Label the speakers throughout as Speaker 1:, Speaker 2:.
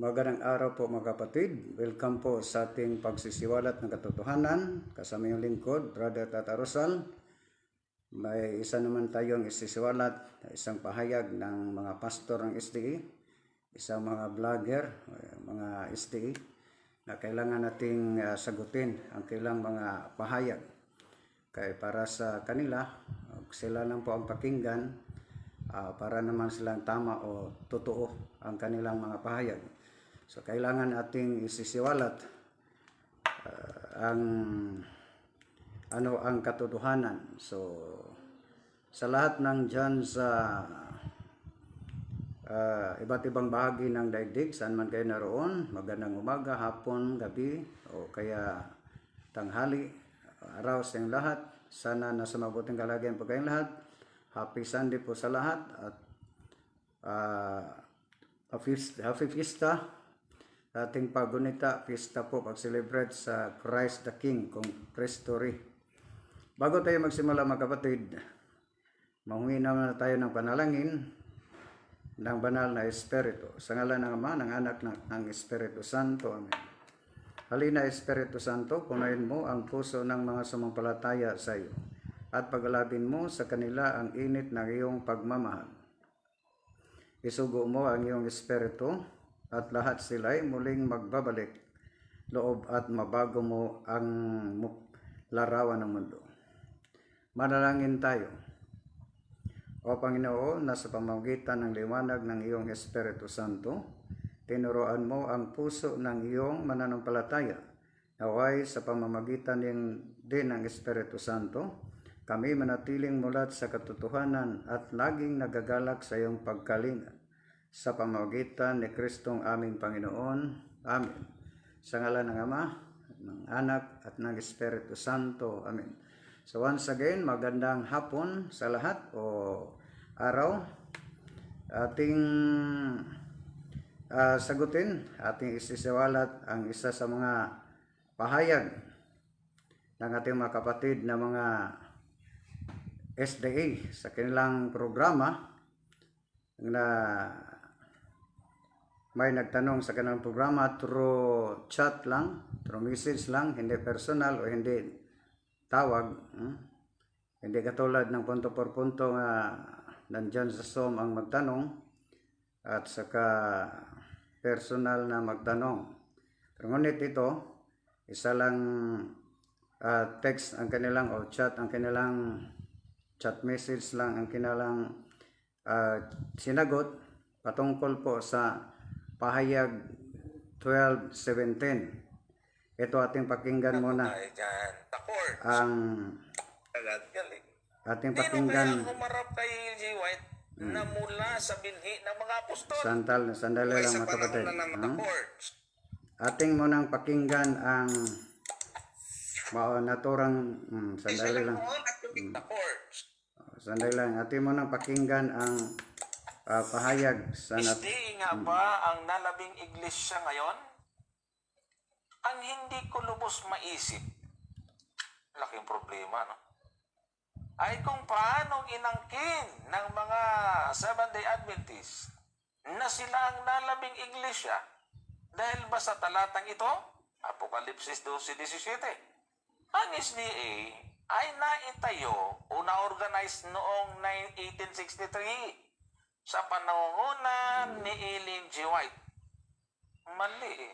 Speaker 1: Magandang araw po mga kapatid. Welcome po sa ating pagsisiwalat ng katotohanan. Kasama yung lingkod, Brother Tata Rosal. May isa naman tayong isisiwalat, isang pahayag ng mga pastor ng SDA, isang mga vlogger, mga SDA, na kailangan nating sagutin ang kailang mga pahayag. Kaya para sa kanila, sila lang po ang pakinggan para naman silang tama o totoo ang kanilang mga pahayag. So kailangan ating isisiwalat ang katotohanan. So sa lahat ng dyan sa iba't ibang bahagi ng daigdig, saan man kayo naroon, magandang umaga, hapon, gabi, o kaya tanghali, araw sa inyong lahat. Sana nasa mabuting kalagayan po kayong lahat. Happy Sunday po sa lahat at happy fiesta. Ating pagunita, fiesta po, pag-celebrate sa Christ the King, kung Christory. Bago tayo magsimula mga kapatid, mahuwi naman tayo ng panalangin ng banal na Espiritu. Sa ngalan ng Ama, ng Anak, ng Espiritu Santo. Amen. Halina Espiritu Santo, punuin mo ang puso ng mga sumampalataya sa iyo at pagalabin mo sa kanila ang init ng iyong pagmamahal. Isugo mo ang iyong Espiritu at lahat sila'y muling magbabalik loob at mabago mo ang larawan ng mundo. Manalangin tayo. O Panginoon, na sa pamamagitan ng liwanag ng iyong Espiritu Santo, tinuruan mo ang puso ng iyong mananampalataya. Naway sa pamamagitan din ng Espiritu Santo, kami manatiling mulat sa katotohanan at laging nagagalak sa iyong pagkalinga. Sa pamamagitan ni Kristong aming Panginoon. Amen. Sa ngalan ng Ama, ng Anak, at ng Espiritu Santo. Amen. So once again, magandang hapon sa lahat o araw. Ating sagutin, ating isisiwalat ang isa sa mga pahayag ng ating mga kapatid na mga SDA sa kanilang programa na may nagtanong sa kanilang programa through chat lang, through message lang, hindi personal o hindi tawag. Hindi katulad ng punto por punto nga nandyan sa Zoom ang magtanong at saka personal na magtanong. Pero ngunit ito, isa lang text ang kanilang o chat ang kanilang chat message lang ang kanilang sinagot patungkol po sa pahayag 12:17. Ito ating pakinggan muna. Ang ating pakinggan.
Speaker 2: Humarap kay G. White na mula sa binhi ng mga apostol.
Speaker 1: Sandali lang mga kapatid. Ating munang pakinggan ang naturang sandali lang. Sandali lang. Ating munang pakinggan ang pahayag sa
Speaker 2: Hindi nga ba ang nalabing iglesia ngayon? Ang hindi ko lubos maisip, laking problema, no? Ay kung paanong inangkin ng mga Seventh-day Adventists na sila ang nalabing iglesia dahil ba sa talatang ito, Apokalipsis 12:17, ang SDA ay naitayo o na-organize noong 1863 sa panangunan ni Ellen G. White. Mali.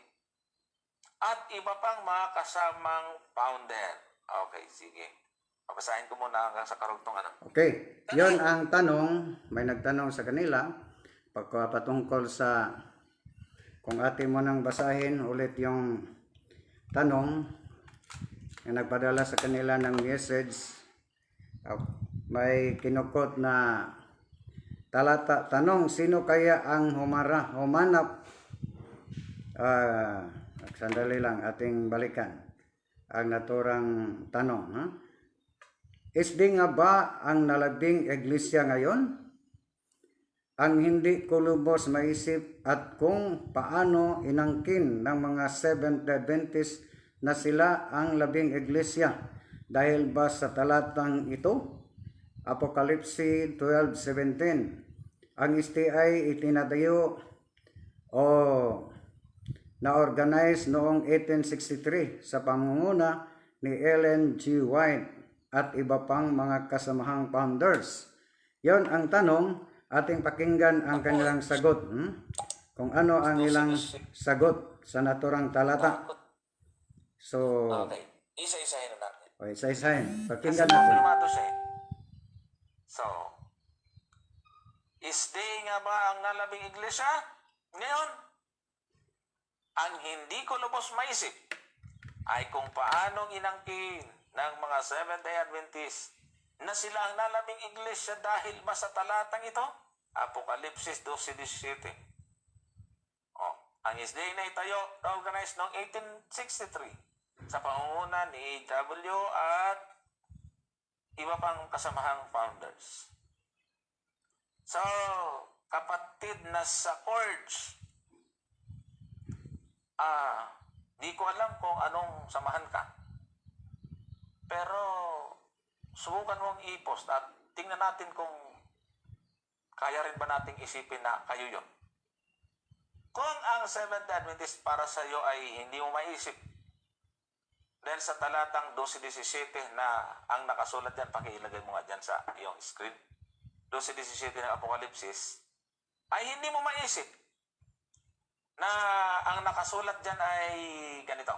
Speaker 2: At iba pang mga kasamang founder. Okay, sige. Pabasahin ko muna hanggang sa karugtong.
Speaker 1: Okay. Yon ang tanong. May nagtanong sa kanila patungkol sa, kung atin mo nang basahin ulit yung tanong na nagpadala sa kanila ng message may kinukot na talata. Tanong, sino kaya ang humanap? Sandali lang, ating balikan ang naturang tanong. Ha? SD nga ba ang nalabing iglesia ngayon? Ang hindi ko lubos maisip at kung paano inangkin ng mga Seventh-day Adventist na sila ang labing iglesia. Dahil ba sa talatang ito? Apokalipsi 12:17. Ang STI itinadayo o na-organize noong 1863 sa pamumuno ni Ellen G. White at iba pang mga kasamahang founders. Yon ang tanong, ating pakinggan ang kanilang sagot. Kung ano ang ilang sagot sa naturang talata. So,
Speaker 2: Okay. Isa-isahin na natin.
Speaker 1: o isa-isahin.
Speaker 2: Kasi
Speaker 1: Pakinggan natin.
Speaker 2: komplimado siya eh. So, isday nga ba ang nalabing iglesia? Ngayon, ang hindi ko lubos maisip ay kung paanong inangkin ng mga Seventh-day Adventist na sila ang nalabing iglesia dahil ba sa talatang ito? Apokalipsis 12:17. Ang isday na itayo na organized noong 1863 sa pangunguna ni A.W. at iba pang kasamahang founders. So, kapatid na sa Cords, di ko alam kung anong samahan ka. Pero, subukan mong i-post at tingnan natin kung kaya rin ba nating isipin na kayo yun. Kung ang Seventh-day Adventist para sa iyo ay hindi mo maisip, dahil sa talatang 12:17 na ang nakasulat dyan, pakilagay mo nga dyan sa iyong screen, 12:17 ng Apokalipsis, ay hindi mo maisip na ang nakasulat dyan ay ganito.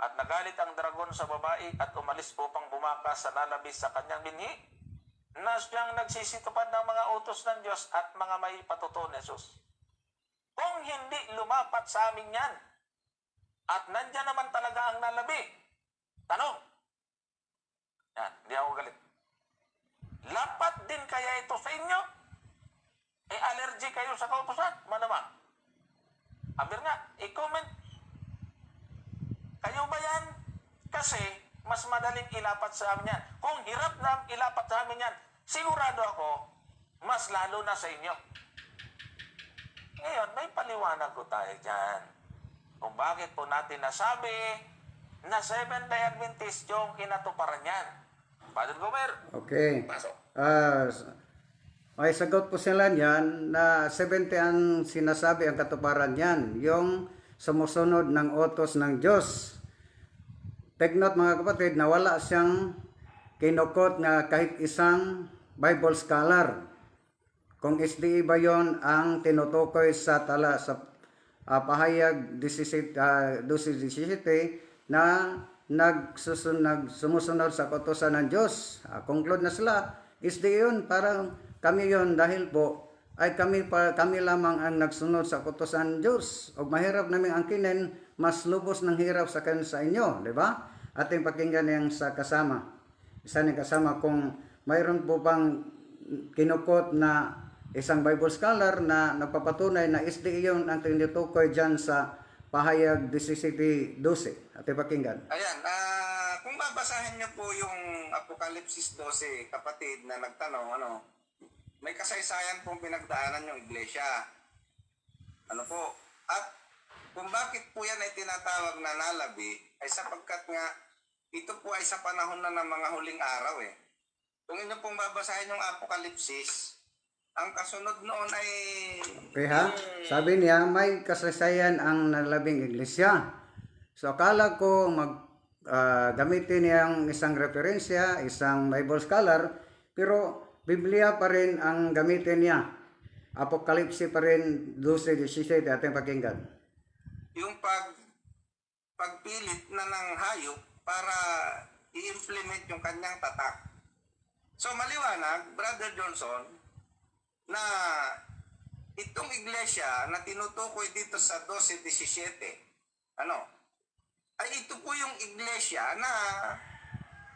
Speaker 2: At nagalit ang dragon sa babae at umalis upang bumakas sa nalabis sa kanyang binhi na siyang nagsisitupad ng mga utos ng Diyos at mga may patutuo ni Jesus. Kung hindi lumapat sa amin yan, at nandyan naman talaga ang nalabi, tanong, yan, hindi ako galit. Lapat din kaya ito sa inyo? Eh, allergy kayo sa kautusan? Malamang. Abir nga, i-comment. Kayo ba yan? Kasi, mas madaling ilapat sa amin yan. Kung hirap na ilapat sa amin yan, sigurado ako, mas lalo na sa inyo. Ngayon, may paliwanag ko tayo dyan. Kung bakit po natin nasabi na Seventh-day Adventist yung kinatuparan yan. Padre Gomer,
Speaker 1: Okay.
Speaker 2: pasok.
Speaker 1: May sagot po sila niyan na 70 ang sinasabi ang katuparan niyan. Yung sumusunod ng utos ng Diyos. Take note mga kapatid na wala siyang kinukot na kahit isang Bible scholar. Kung SDE ba yon ang tinutukoy sa pahayag 12:17 na sumusunod sa kautusan ng Diyos. Conclude na sila, SDE yun, parang kami yon dahil po ay kami lamang ang nagsunod sa kautusan ng Diyos. O mahirap namin angkinin, mas lubos ng hirap sa inyo, di ba? Ating pakinggan yung sa kasama. Isa ni kasama kung mayroon po bang kinukot na isang Bible scholar na nagpapatunay na SDE yun ang tinutukoy dyan sa pahayag 17:12. Ating pakinggan.
Speaker 3: Ayan, kung babasahin niyo po yung Apokalipsis 12, kapatid na nagtanong, may kasaysayan pong pinagdaanan yung iglesia. Ano po? At kung bakit po yan ay tinatawag na nalabi, ay sapagkat nga ito po ay sa panahon na ng mga huling araw eh. Kung inyo pong babasahin yung Apokalipsis, ang kasunod noon ay...
Speaker 1: Okay ha? Sabi niya, may kasaysayan ang nalabing iglesia. So akala ko gamitin niyang isang referensya, isang Bible scholar, pero Biblia pa rin ang gamitin niya. Apokalipsi pa rin 12:17 ating pakinggan.
Speaker 3: Yung pagpilit na ng hayop para i-implement yung kanyang tatak. So maliwanag, Brother Johnson, na itong iglesia na tinutukoy dito sa 12:17, ay ito po yung iglesia na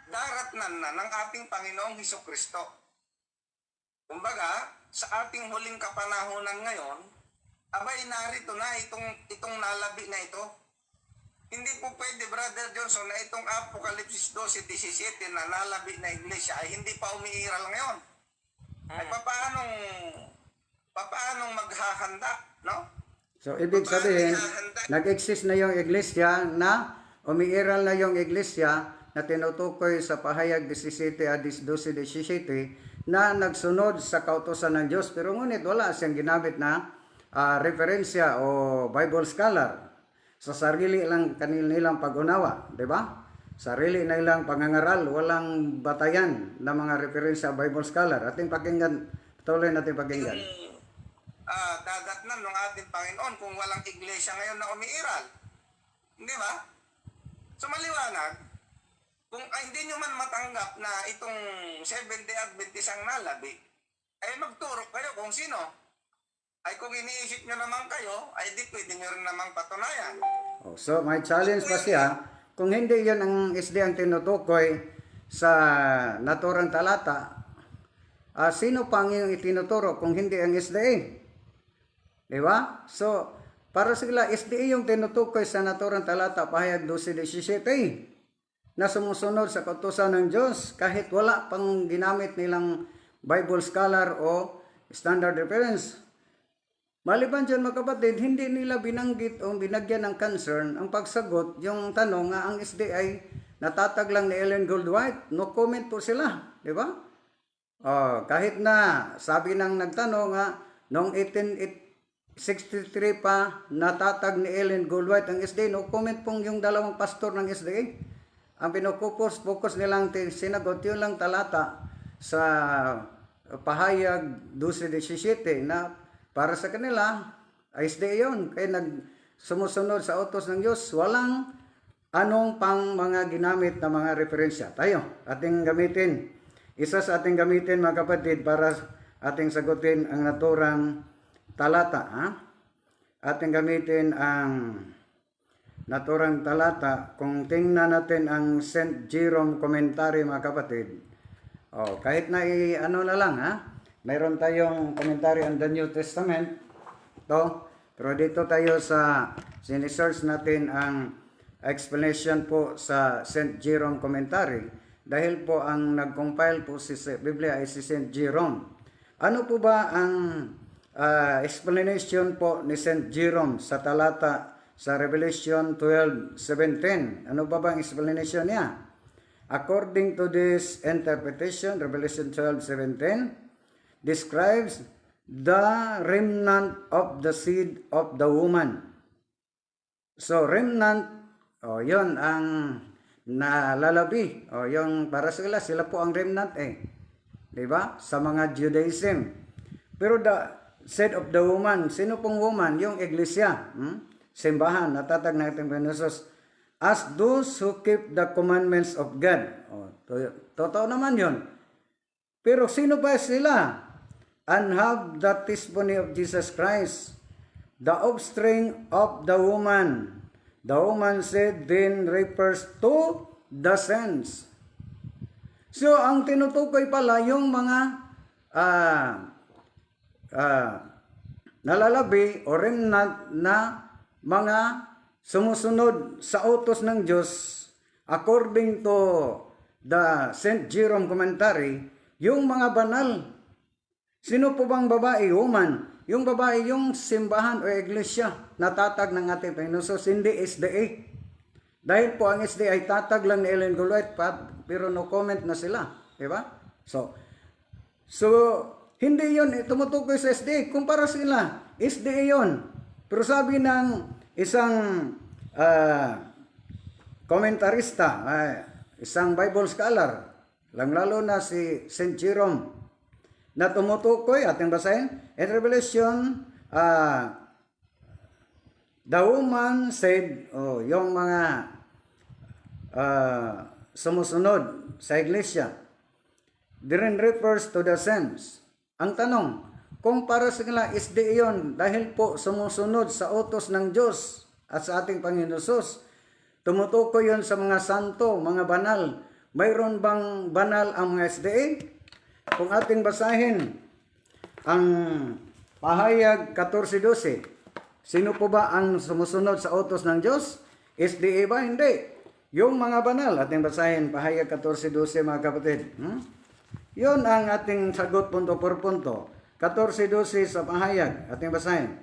Speaker 3: daratnan na ng ating Panginoong Hesukristo. Kumbaga, sa ating huling kapanahunan ngayon, abay narito na itong nalabi na ito. Hindi po pwede, Brother Johnson, na itong Apokalipsis 12:17 na nalabi na iglesia ay hindi pa umiiral ngayon. Ay papaanong maghahanda, no?
Speaker 1: So, ibig sabihin, nag-exist na yung iglesia na umiiral na yung iglesia na tinutukoy sa pahayag 12:17 na nagsunod sa kautusan ng Diyos. Pero ngunit wala siyang ginamit na referensya o Bible scholar sa sarili lang kanilang pag-unawa, di ba? Sarili na ilang pangangaral, walang batayan na mga referensya Bible scholar. Ating pakinggan, patuloy natin pakinggan.
Speaker 3: Dadatnan ng ating Panginoon kung walang iglesia ngayon na umiiral. Hindi ba? So maliwanag, kung hindi nyo man matanggap na itong Seventh-day Adventist ang nalabi, ay magturo kayo kung sino. Ay kung iniisip nyo naman kayo, ay di pwede nyo rin namang patunayan.
Speaker 1: Oh, so may challenge pa siya, kung hindi yun ang SDA ang tinutukoy sa naturang talata, sino pang yung itinuturo kung hindi ang SDA? Di ba? So, para sila, SDA yung tinutukoy sa naturang talata, pahayag 12:17, na sumusunod sa kautusan ng Diyos, kahit wala pang ginamit nilang Bible scholar o standard reference. Maliban dyan mga kapatid, hindi nila binanggit o binagyan ng concern ang pagsagot yung tanong nga ang SDA ay natatag lang ni Ellen Goldwhite. No comment po sila, di ba? Kahit na sabi ng nagtanong nga, noong 1863 pa natatag ni Ellen Goldwhite ang SDA, no comment pong yung dalawang pastor ng SDA. Ang focus nilang sinagot yun lang talata sa pahayag 12:17 na para sa kanila, SDA yun. Kaya sumusunod sa utos ng Diyos, walang anong pang mga ginamit na mga referensya. Tayo, ating gamitin. Isa sa ating gamitin mga kapatid para ating sagutin ang naturang talata. Ating gamitin ang naturang talata. Kung tingnan natin ang St. Jerome commentary mga kapatid. Kahit na ano na lang mayroon tayong commentary on the New Testament. Pero dito tayo sa sinesearch natin ang explanation po sa St. Jerome commentary. Dahil po ang nag-compile po si Biblia ay si St. Jerome. Ano po ba ang explanation po ni St. Jerome sa talata sa Revelation 12:17? Ano ba ang explanation niya? According to this interpretation, Revelation 12:17 describes the remnant of the seed of the woman. So, remnant, yon ang nalalabi. Yung para sila po ang remnant Diba? Sa mga Judaism. Pero the seed of the woman, sino pong woman? Yung iglesia. Simbahan, natatag natin Panginoon as those who keep the commandments of God. Totoo naman yon. Pero sino ba sila? And have the testimony of Jesus Christ, the offspring of the woman. The woman said then refers to the saints. So, ang tinutukoy pala yung mga nalalabi o remnant na mga sumusunod sa utos ng Diyos according to the St. Jerome commentary, yung mga banal. Sino po bang babae? Woman. Yung babae, yung simbahan o iglesia na tatag ng ating Panginoon. Hindi SDA. Dahil po ang SDA ay tatag lang ni Ellen Goldwhite, pero no comment na sila. Diba? So hindi yun tumutukoy sa SDA. Kumpara sila, SDA yun. Pero sabi ng isang komentarista, isang Bible scholar, lalo na si St. Jerome, na tumutukoy, ating basahin, in Revelation, the woman said, yung mga sumusunod sa iglesia, therein refers to the saints. Ang tanong, kung para sa kanila SDA yun, dahil po sumusunod sa utos ng Diyos at sa ating Panginoon Jesus, tumutukoy yun sa mga santo, mga banal, Mayroon bang banal ang mga SDA? Kung ating basahin ang pahayag 14:12, sino po ba ang sumusunod sa utos ng Diyos? SDA ba? Hindi. Yung mga banal, ating basahin, pahayag 14:12 mga kapatid. Yun ang ating sagot punto por punto. 14:12 sa pahayag, ating basahin.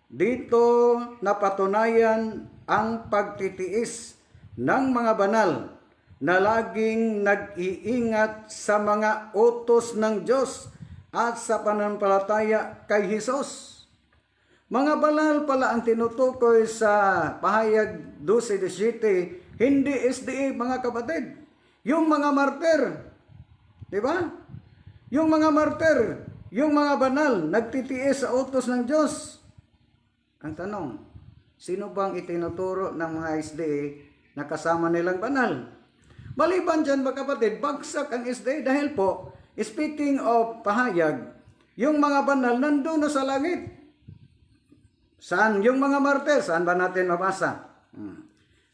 Speaker 1: Dito napatunayan ang pagtitiis ng mga banal na laging nag-iingat sa mga utos ng Diyos at sa pananampalataya kay Hesus. Mga banal pala ang tinutukoy sa pahayag 12:17, hindi SDA mga kapatid. Yung mga martir, di ba? Yung mga martir, yung mga banal, nagtitiis sa utos ng Diyos. Ang tanong, sino bang itinuturo ng mga SDA na kasama nilang banal? Maliban dyan mga kapatid, bagsak ang SDA dahil po, speaking of pahayag, yung mga banal nandun na sa langit. Saan? Yung mga martir, saan ba natin mabasa?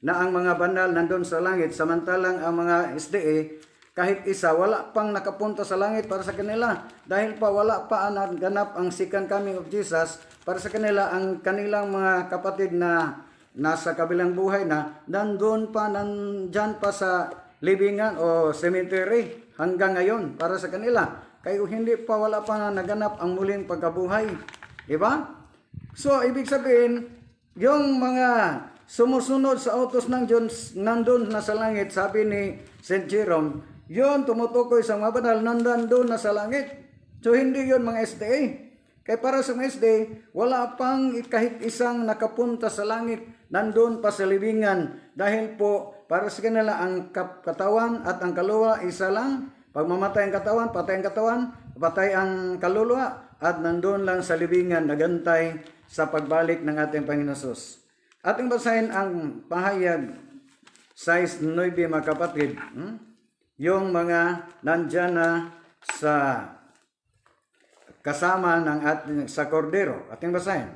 Speaker 1: Na ang mga banal nandun sa langit, samantalang ang mga SDA, kahit isa, wala pang nakapunta sa langit para sa kanila. Dahil pa wala pa naganap ang second coming of Jesus para sa kanila, ang kanilang mga kapatid na nasa kabilang buhay na, nandun pa, nandyan pa sa libingan o cemetery hanggang ngayon para sa kanila. Kaya hindi pa, wala pa naganap ang muling pagkabuhay. Diba? So, ibig sabihin, yung mga sumusunod sa utos ng Diyos, nandun na sa langit, sabi ni St. Jerome, yun tumutukoy sa mga banal, nandun na sa langit. So, hindi yun mga SDA. Kaya para sa mga SDA, wala pang kahit isang nakapunta sa langit, nandun pa sa libingan. Dahil po, para sa kanila, ang katawan at ang kaluluwa, isa lang. Pag mamatay ang katawan, patay ang kaluluwa, at nandun lang sa libingan, nagantay sa pagbalik ng ating Panginoon Hesus. Ating basahin ang pahayag 6:9 mga kapatid. Yung mga nandyan na sa kasama ng ating sa kordero. Ating basahin.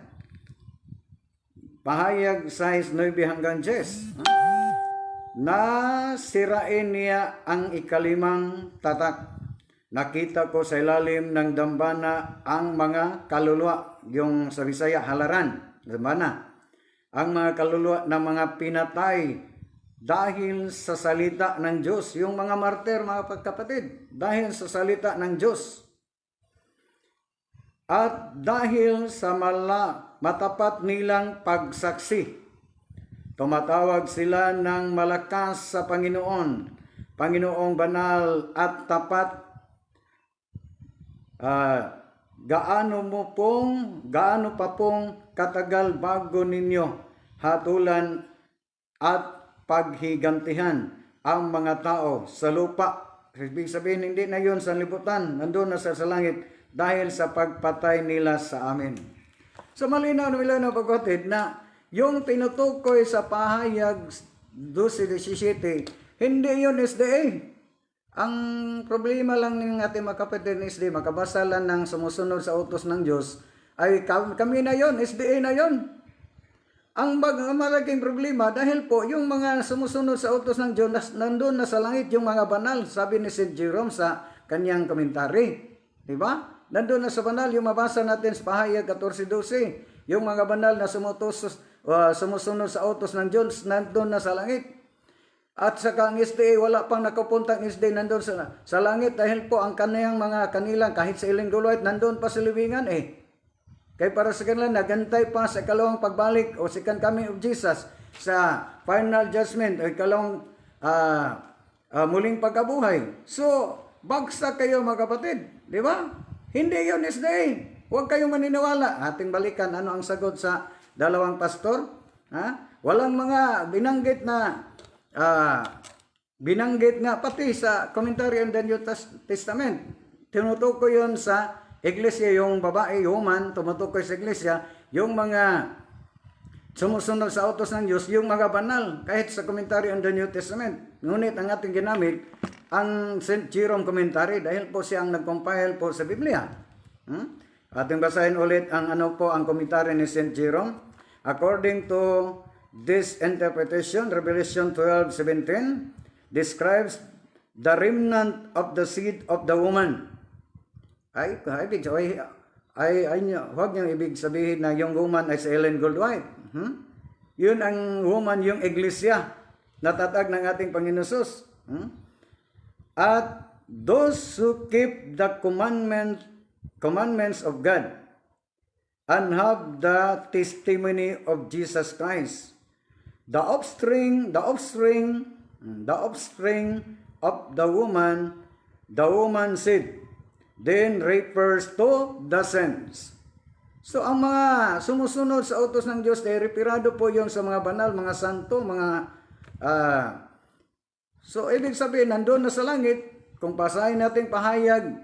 Speaker 1: Pahayag 6:9 hanggang 10. Nasirain niya ang ikalimang tatak. Nakita ko sa ilalim ng dambana ang mga kaluluwa, yung sa Bisaya halaran, dambana. Ang mga kaluluwa ng mga pinatay dahil sa salita ng Diyos. Yung mga martir, mga pagkapatid, dahil sa salita ng Diyos. At dahil sa matapat nilang pagsaksi. Tumatawag sila ng malakas sa Panginoon, Panginoong banal at tapat. Gaano pa pong katagal bago ninyo hatulan at paghigantihan ang mga tao sa lupa. Ibig sabihin, hindi na yun sa libutan, nandun na sa langit dahil sa pagpatay nila sa amin. So malinaw na pagkatid na yung tinutukoy sa pahayag 12:17, hindi yun SDA. Ang problema lang ng ating mga kapatid ng SDA, makabasa lang ng sumusunod sa utos ng Diyos, ay kami na yun, SDA na yun. Ang malaking problema, dahil po yung mga sumusunod sa utos ng Diyos, nandun na sa langit yung mga banal, sabi ni St. Jerome sa kanyang komentary. Diba? Nandun na sa banal, yung mabasa natin sa pahayag 14:12, yung mga banal na sumusunod sa utos ng Diyos, nandun na sa langit. At saka ang SDA, wala pang nakapuntang SDA nandun sa langit dahil po ang kanilang kahit sa iling duluit, nandun pa sa libingan Kaya para sa kanila, nagantay pa sa ikalawang pagbalik o second coming of Jesus sa final judgment o ikalawang muling pagkabuhay. So, bagsak kayo mga kapatid. Di ba? Hindi yun SDA. Huwag kayong maniniwala. Ating balikan, ano ang sagot sa dalawang pastor? Walang mga binanggit nga pati sa commentary on the New Testament. Tinutukoy yun sa iglesia, yung babae, human, tumutukoy sa iglesia, yung mga sumusunod sa utos ng Diyos, yung mga banal, kahit sa commentary on the New Testament. Ngunit ang ating ginamit, ang St. Jerome commentary, dahil po siya ang nag-compile po sa Biblia. Ating basahin ulit ang ang commentary ni St. Jerome. According to this interpretation, Revelation 12:17, describes the remnant of the seed of the woman. Huwag niyong ibig sabihin na yung woman ay si Ellen Goldwhite. Yun ang woman, yung iglesia, natatag ng ating Panginoon Jesus. At those who keep the commandments of God and have the testimony of Jesus Christ. The offspring of the woman seed, then refers to the saints. So ang mga sumusunod sa utos ng Diyos ay referado po yon sa mga banal, mga santo, so ibig sabihin nandoon na sa langit. Kung basahin natin pahayag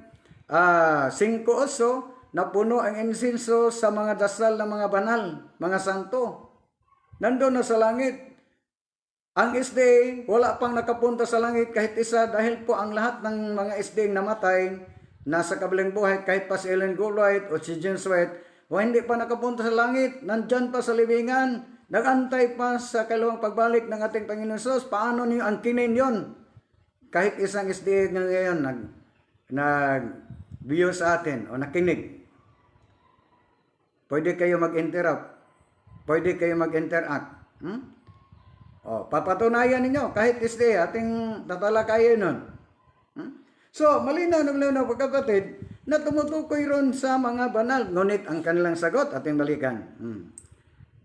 Speaker 1: 5:8 na puno ang insinso sa mga dasal ng mga banal, mga santo. Nandoon na sa langit. Ang SDA, wala pang nakapunta sa langit kahit isa dahil po ang lahat ng mga SDA namatay, nasa kabilang buhay, kahit pa si Ellen Goldwhite o si James White, hindi pa nakapunta sa langit, nandyan pa sa libingan, nagantay pa sa kalawang pagbalik ng ating Panginoon Jesus. Paano niyo angkinin yon? Kahit isang SDA ngayon nag-view sa atin o nakinig. Pwede kayo mag-interrupt. Pwede kayo mag-interact. Papatunayan ninyo kahit SDA ating tatalakayin nun. So, malinaw pagkapatid na tumutukoy ron sa mga banal. Ngunit ang kanilang sagot ating balikan.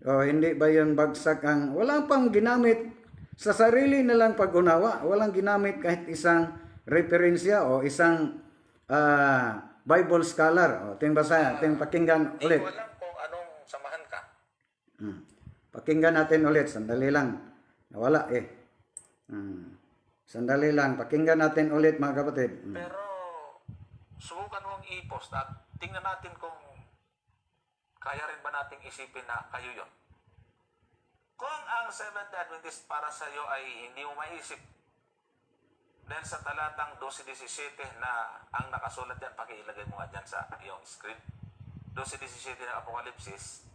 Speaker 1: Hindi ba yun bagsak ang walang pang ginamit sa sarili nilang pag-unawa, walang ginamit kahit isang referensya o isang Bible scholar. Ating basa, ating pakinggan ulit.
Speaker 2: Hindi ko alam kung anong samahan ka.
Speaker 1: Pakinggan natin ulit, sandali lang. Nawala Sandali lang, pakinggan natin ulit mga kapatid.
Speaker 2: Pero subukan mong i-post at tingnan natin kung kaya rin ba nating isipin na kayo yon. Kung ang Seventh Adventist para sa iyo ay hindi mo maisip, dahil sa talatang 12:17 na ang nakasulat dyan, pakiilagay mo nga dyan sa iyong screen, 12:17 ng Apokalipsis,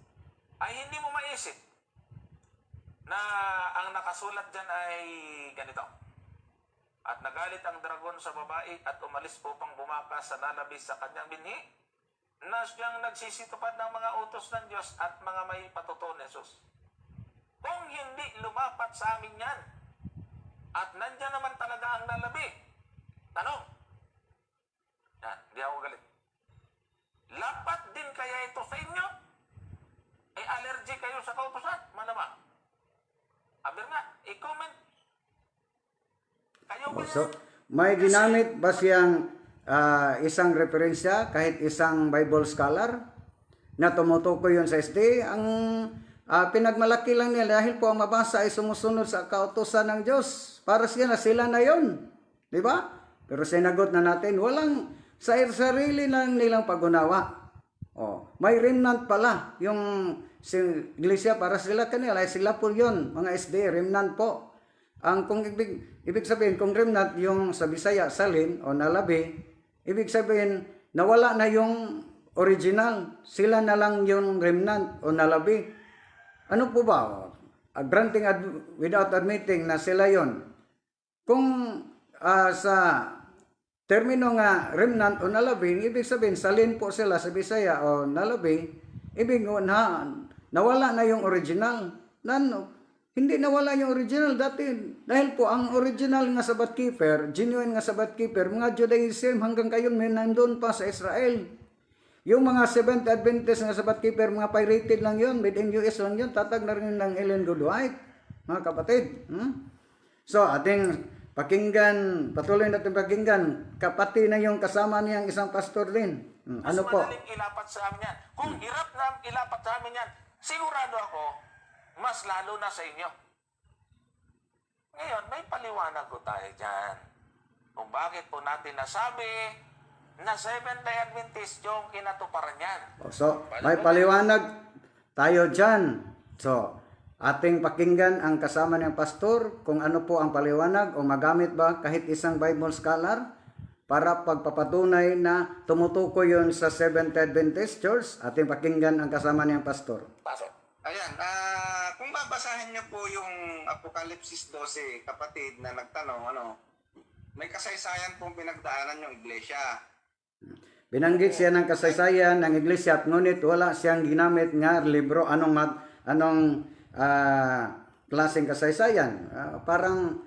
Speaker 2: ay hindi mo maisip na ang nakasulat dyan ay ganito. At nagalit ang dragon sa babae at umalis upang bumakas sa nalabis sa kanyang binhi, na siyang nagsisitupad ng mga utos ng Diyos at mga may patutuo ni Jesus. Kung hindi lumapat sa amin yan, at nandyan naman talaga ang nalabi, tanong, yan, di ako galit. Lapat din kaya ito sa inyo? Ay allergy kayo sa kautusan? Malamang. Aber nga, i-comment. Kayo ba
Speaker 1: So, may ginamit ba siyang isang referensya, kahit isang Bible scholar, na tumutukoy yun sa SD? Ang pinagmalaki lang nila dahil po ang mabasa ay sumusunod sa kautusan ng Diyos. Para siya na sila na yun. Di ba? Pero sinagot na natin, walang sa sarili lang nilang pag-unawa. May remnant pala. Yung iglesia para sila kanila, sila po yun. Mga SD, remnant po. Ang kung ibig sabihin, kung remnant yung sa Bisaya, salin o nalabi, ibig sabihin, nawala na yung original. Sila na lang yung remnant o nalabi. Ano po ba? Granting without admitting na sila yon. Kung sa termino nga remnant o nalabi, ibig sabihin salin po sila sa Bisaya o nalabi, ibig na nawala na yung original. Hindi nawala yung original dati. Dahil po ang original nga Sabbath keeper, genuine nga Sabbath keeper, mga Judaism hanggang kayon may nandun pa sa Israel. Yung mga Seventh Adventist nga Sabbath keeper, mga pirated lang yun, made in US lang yun, tatag na rin ng Ellen Goldwhite, mga kapatid. So, ating pakinggan, patuloy natin pakinggan, kapati na yung kasama niyang isang pastor din. Ano po?
Speaker 2: Mas madaling ilapat sa amin yan. Kung hirap na ilapat sa amin yan, sigurado ako, mas lalo na sa inyo. Ngayon, may paliwanag ko tayo dyan. Kung bakit po natin nasabi na Seventh-day Adventist yung kinatuparan yan.
Speaker 1: So, may paliwanag tayo dyan. So, ating pakinggan ang kasama ng pastor kung ano po ang paliwanag o magamit ba kahit isang Bible scholar para pagpapatunay na tumutukoy yun sa Seventh-day Adventist Church. Ating pakinggan ang kasama niyang pastor.
Speaker 2: Pasok.
Speaker 3: Ayan, kung babasahin niyo po yung Apokalipsis 12, kapatid, na nagtanong, may kasaysayan pong pinagdaanan yung iglesia.
Speaker 1: Binanggit siya ng kasaysayan ng iglesia at ngunit wala siyang ginamit nga libro anong klaseng kasaysayan. Parang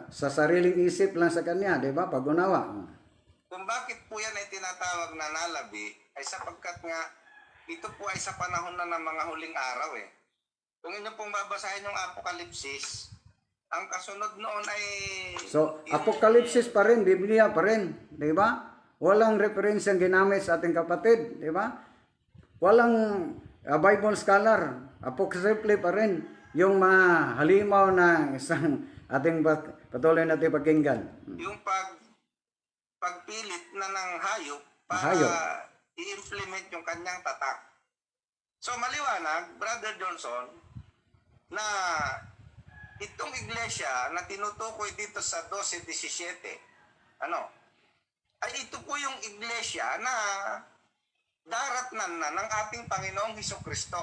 Speaker 1: sa sariling isip lang sa kanya, di ba? Pag-unawa.
Speaker 3: Kung bakit po yan ay tinatawag na nalabi, ay sapagkat nga ito po ay sa panahon na ng mga huling araw eh. Kung inyo pong babasahin yung Apokalipsis, ang kasunod noon ay...
Speaker 1: So, Apokalipsis pa rin, Biblia pa rin, di ba? Walang reference ang ginamit sa ating kapatid, di ba? Walang Bible scholar, apocryphally pa rin yung mga halimaw na isang ating patuloy natin pakinggan.
Speaker 3: Yung pagpilit na ng hayop para
Speaker 1: Hayop.
Speaker 3: i-implement yung kanyang tatak. So maliwanag, Brother Johnson, na itong iglesia na tinutukoy dito sa 12:17, ay ito po yung iglesia na daratnan na ng ating Panginoong Hesukristo.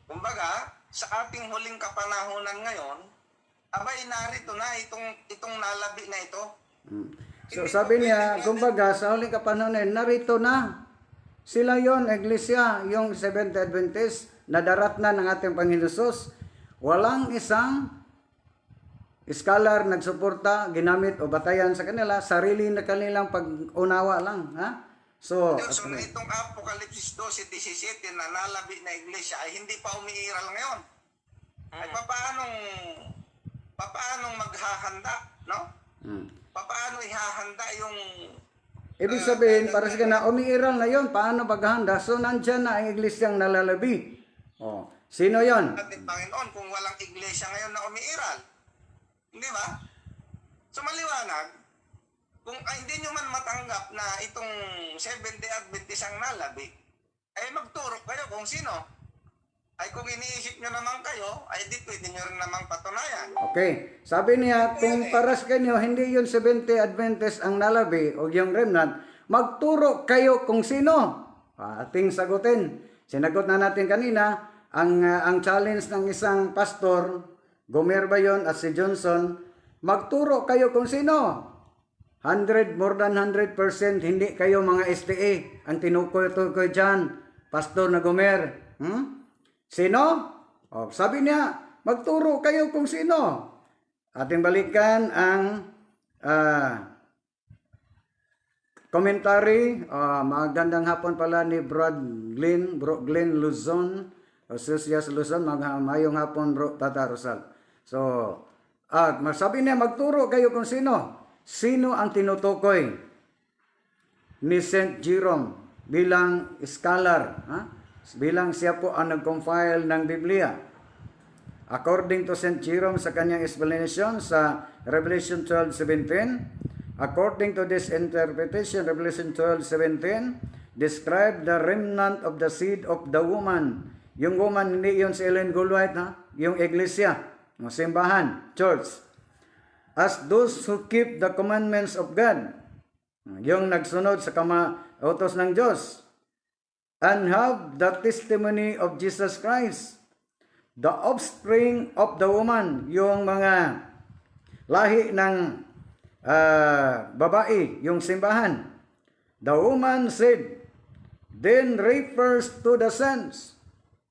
Speaker 3: Kumbaga, sa ating huling kapanahunan ngayon, abay narito na itong nalabi na ito.
Speaker 1: So sabi niya, kumbaga sa huling kapanahon narito na. Sila yon, iglesia, yung Seventh Adventist na daratnan ng ating Panginoon Hesus. Walang isang scholar nagsuporta, ginamit o batayan sa kanila, sarili na kanilang pag-unawa lang, ha? So
Speaker 3: itong Apokalipsis 12:17 na nalabi na iglesia ay hindi pa umiiral ngayon. Ay papaanong maghahanda, no? Papaano ihahanda yung...
Speaker 1: Ibig sabihin, para sa na umiiral na yon, paano paghahanda? So nandyan na ang iglesyang nalalabi. Oh, sino yon?
Speaker 3: Ating Panginoon kung walang iglesia ngayon na umiiral. Hindi ba? So maliwanag, kung hindi nyo man matanggap na itong Seventh-day Adventist ang nalabi, ay magturo kayo kung sino. Ay kung iniisip nyo naman kayo, ay di pwede nyo rin namang patunayan.
Speaker 1: Okay, sabi niya, kung para sa kanyo, hindi yun 70 Adventist ang nalabi o yung remnant, magturo kayo kung sino. Ating sagutin. Sinagot na natin kanina, ang challenge ng isang pastor, Gomer ba yun at si Johnson, magturo kayo kung sino. More than 100% hindi kayo mga STA ang tinukoy-tukoy dyan, Pastor na Gomer. Sino? Sabi niya, magturo kayo kung sino. Ating balikan ang commentary. Magandang hapon pala ni Glenn Luzon, Osias Luzon. Mayong hapon, bro, Tata Rosal. So, sabi niya, magturo kayo kung sino. Sino ang tinutukoy ni St. Jerome bilang scholar? Bilang siya po ang nag-compile ng Biblia. According to St. Jerome sa kanyang explanation sa Revelation 12:17, according to this interpretation, Revelation 12:17 describe the remnant of the seed of the woman. Yung woman, hindi yun si Ellen Goldwhite, yung iglesia, yung simbahan, church. As those who keep the commandments of God, yung nagsunod sa utos ng Diyos, and have the testimony of Jesus Christ, the offspring of the woman, yung mga lahi ng babae, yung simbahan. The woman said, then refers to the saints.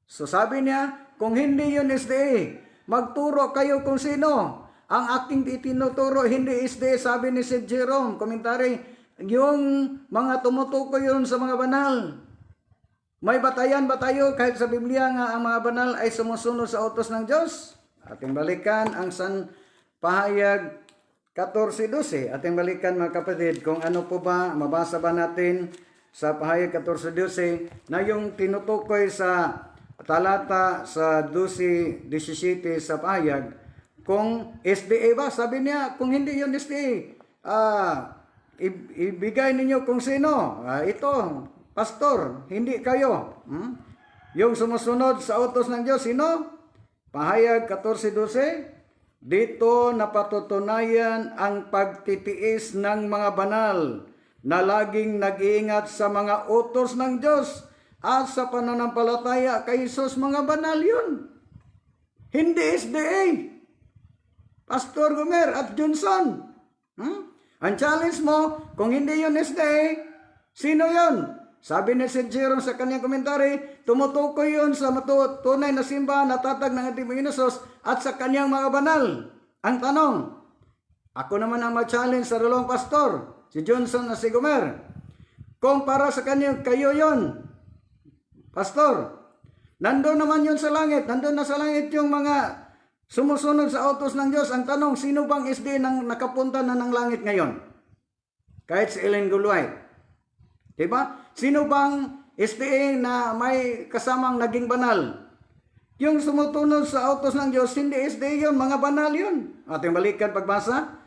Speaker 1: So sabi niya, kung hindi yun SDA, magturo kayo kung sino. Ang aking itinuturo, hindi SDA, sabi ni St. Jerome, komentary, yung mga tumutukoy yun sa mga banal. May batayan ba tayo kahit sa Biblia nga ang mga banal ay sumusunod sa utos ng Diyos? Ating balikan ang Pahayag 14:12. Ating balikan mga kapatid kung ano po ba, mabasa ba natin sa Pahayag 14:12 na yung tinutukoy sa talata sa 12:17 sa Pahayag, kung SDA ba? Sabi niya, kung hindi yun SDA, ibigay ninyo kung sino. Ito, pastor, hindi kayo. Yung sumusunod sa utos ng Diyos, sino? Pahayag 14:12. Dito napatutunayan ang pagtitiis ng mga banal na laging nag-iingat sa mga utos ng Diyos at sa pananampalataya kay Jesus. Mga banal yun. Hindi SDA. Pastor Gomer at Johnson. Ang challenge mo, kung hindi yun SDA, sino yun? Sabi ni St. Jerome sa kanyang komentary, tumutukoy yun sa tunay na simbahan na tatag ng ating Panginoon Hesus at sa kanyang mga banal. Ang tanong, ako naman ang mag-challenge sa dalawang pastor, si Johnson at si Gomer. Kung para sa kanyang kayo yun, pastor, nandun naman yun sa langit, nandun na sa langit yung mga sumusunod sa utos ng Diyos. Ang tanong, sino bang SD nang nakapunta na ng langit ngayon? Kahit si Ellen G. White. Diba? Sino bang SDA na may kasamang naging banal? Yung sumutunod sa utos ng Diyos, hindi SDA yun, mga banal yun. Ating balikan pagbasa.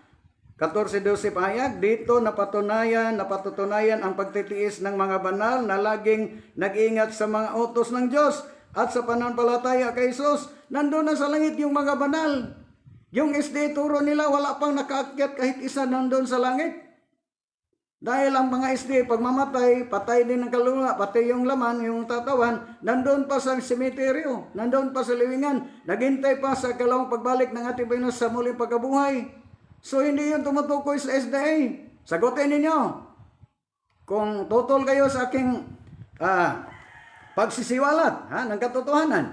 Speaker 1: 14-12 pahayag, dito napatunayan ang pagtitiis ng mga banal na laging nag-iingat sa mga utos ng Diyos at sa pananampalataya kay Jesus. Nandun na sa langit yung mga banal. Yung SDA turo nila, wala pang nakaakyat kahit isa nandun sa langit. Dahil ang mga SD, pag mamatay, patay din ang kaluluwa, patay yung laman, yung tatawan, nandun pa sa semeteryo, nandun pa sa liwingan, naghintay pa sa kalawang pagbalik ng ating Panginoon sa muling pagkabuhay. So hindi yun tumutukoy sa SDA. Sagutin ninyo. Kung tutol kayo sa aking pagsisiwalat ng katotohanan.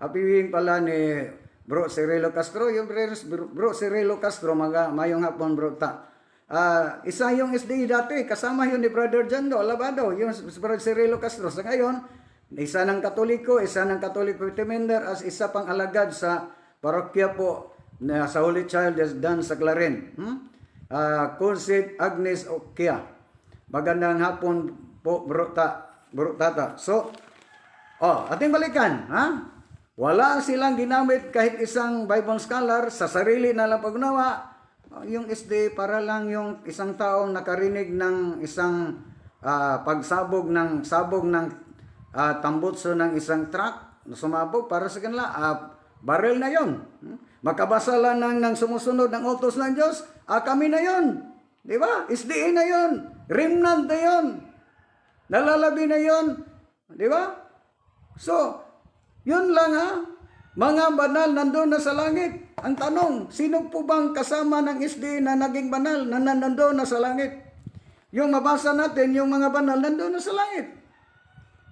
Speaker 1: Happy pala ni Bro Cirilo Castro, yung Bro Cirilo Castro, mayong hapon bro ta. Isa yung SDA dati, kasama yun ni Brother Jando Alabado, yung Brother Cirilo Castro. Sa ngayon, isa ng Katoliko Timender as isa pang alagad sa parokya po na sa Holy Child Dan sa Claren. Consid Agnes Okia. Magandang hapon po, bro tata. So, ating balikan, wala silang ginamit kahit isang Bible scholar sa sarili na lang pagnawa. Yung SD para lang yung isang taong nakarinig ng isang pagsabog ng tambutso ng isang truck na sumabog para sa kanila, barrel na yon. Makabasa lang ng sumusunod ng utos ng Diyos, kami na yon. Di ba? SDA na yon. Remnant na yon. Nalalabi na yon. Di ba? So, yun lang mga banal nandun na sa langit. Ang tanong, sino po bang kasama ng SD na naging banal na nandun na sa langit? Yung mabasa natin, yung mga banal nandun na sa langit.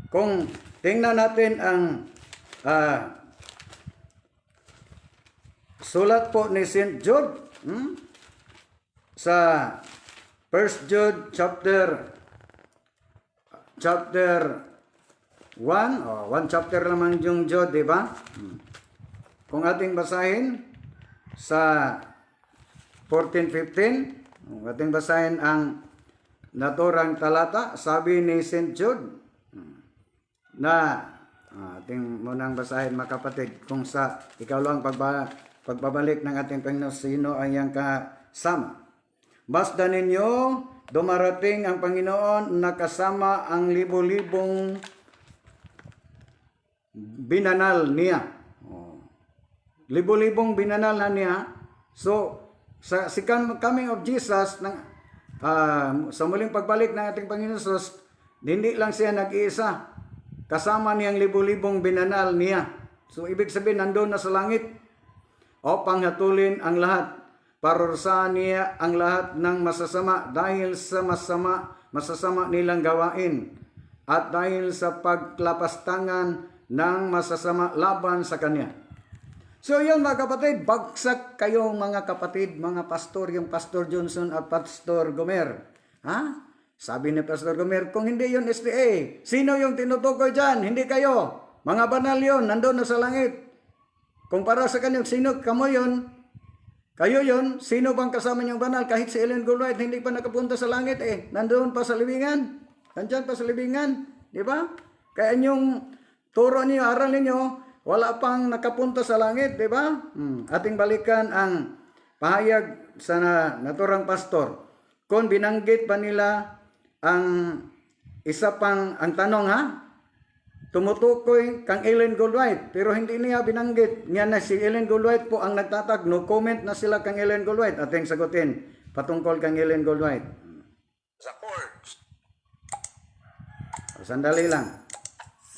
Speaker 1: Kung tingnan natin ang sulat po ni St. Jude sa 1 Jude chapter 1, one chapter naman yung Jude, di ba? Kung ating basahin sa 14-15, kung ating basahin ang naturang talata, sabi ni St. Jude na ating munang basahin mga kapatid, kung sa ikaw lang pagbabalik ng ating Panginoon, sino ay ang kasama. Basta ninyo, dumarating ang Panginoon na kasama ang libo-libong binanal niya. Libo-libong binanal na niya. So, sa coming of Jesus, sa muling pagbalik ng ating Panginoon Jesus, hindi lang siya nag-iisa. Kasama niyang libo-libong binanal niya. So, ibig sabihin, nandun na sa langit. O panghatulin ang lahat. Parusahan niya ang lahat ng masasama dahil sa masasama nilang gawain. At dahil sa paglapastangan ng masasama laban sa Kanya. So yun mga kapatid, bagsak kayo mga kapatid, mga pastor, yung Pastor Johnson at Pastor Gomer. Sabi ni Pastor Gomer, kung hindi yun SDA, sino yung tinutukoy dyan? Hindi kayo. Mga banal yun, nandun na sa langit. Kung para sa kanyo, sino kamo yun? Kayo yun, sino bang kasama niyong banal? Kahit si Ellen G. White, hindi pa nakapunta sa langit nandun pa sa libingan. Nandyan pa sa libingan. Di ba? Kaya yung turo niyo, aral niyo, wala pang nakapunta sa langit, di ba? Ating balikan ang pahayag sa naturang pastor. Kung binanggit pa nila ang isa pang, ang tanong tumutukoy kang Ellen G. White, pero hindi niya binanggit. Niya na si Ellen G. White po ang nagtatag, no comment na sila kang Ellen G. White. Ating sagutin, patungkol kang Ellen G. White.
Speaker 2: Sa courts.
Speaker 1: Sandali lang.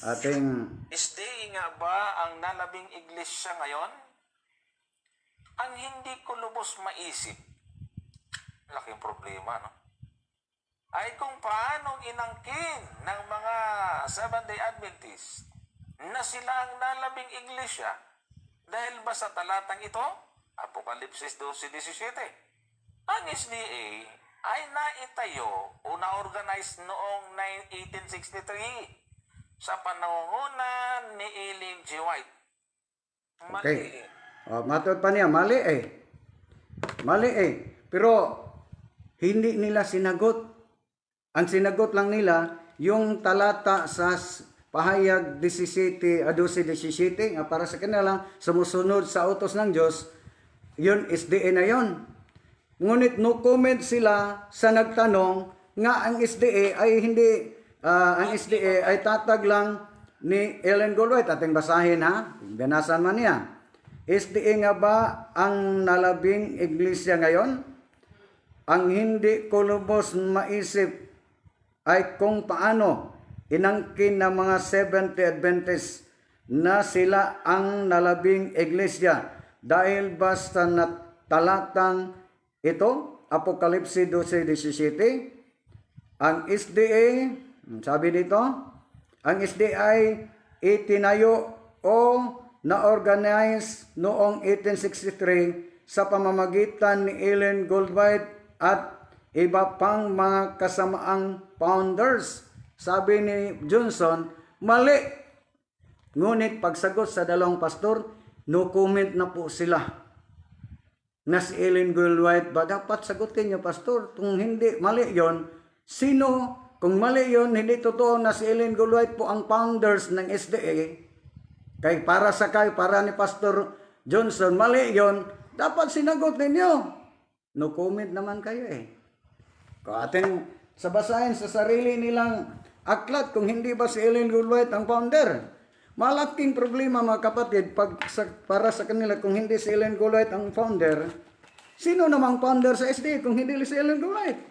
Speaker 1: ating
Speaker 2: SDA nga ba ang nalabing iglesia ngayon? Ang hindi ko lubos maisip, laking problema, no? Ay kung paanong inangkin ng mga Seventh-day Adventist na sila ang nalabing iglesia dahil ba sa talatang ito, Apokalipsis 12:17, ang SDA ay naitayo o na-organize noong 1863 sa panangunan ni Ellen G. White. Mali.
Speaker 1: okay. Matod pa niya, mali eh. Mali eh. Pero hindi nila sinagot. Ang sinagot lang nila yung talata sa pahayag 12:17 nga para sa kanila sumusunod sa utos ng Diyos, yun SDA na yun. Ngunit no comment sila sa nagtanong nga ang SDA ay hindi ang SDA ay tatag lang ni Ellen G. White. Ating basahin ha. Binasan man niya. SDA nga ba ang nalabing iglesia ngayon? Ang hindi ko lubos maisip ay kung paano inangkin ng mga Seventh-day Adventist na sila ang nalabing iglesia dahil basta na talatang ito, Apokalipsis 12:17, ang SDA, sabi dito, ang SDA ay itinayo o na-organize noong 1863 sa pamamagitan ni Ellen G. White at iba pang mga kasamaang founders. Sabi ni Johnson, mali. Ngunit pagsagot sa dalawang pastor, no comment na po sila. Na si Ellen G. White ba dapat sagutin niyo, pastor? Kung hindi, mali yon. Sino? Kung mali yon, hindi totoo na si Ellen G. White po ang founders ng SDA. Kay para ni Pastor Johnson, mali yon. Dapat sinagot ninyo. No comment naman kayo eh. Kung ating sabasahin sa sarili nilang aklat, kung hindi ba si Ellen G. White ang founder? Malaking problema mga kapatid para sa kanila kung hindi si Ellen G. White ang founder. Sino namang founder sa SDA kung hindi si Ellen G. White?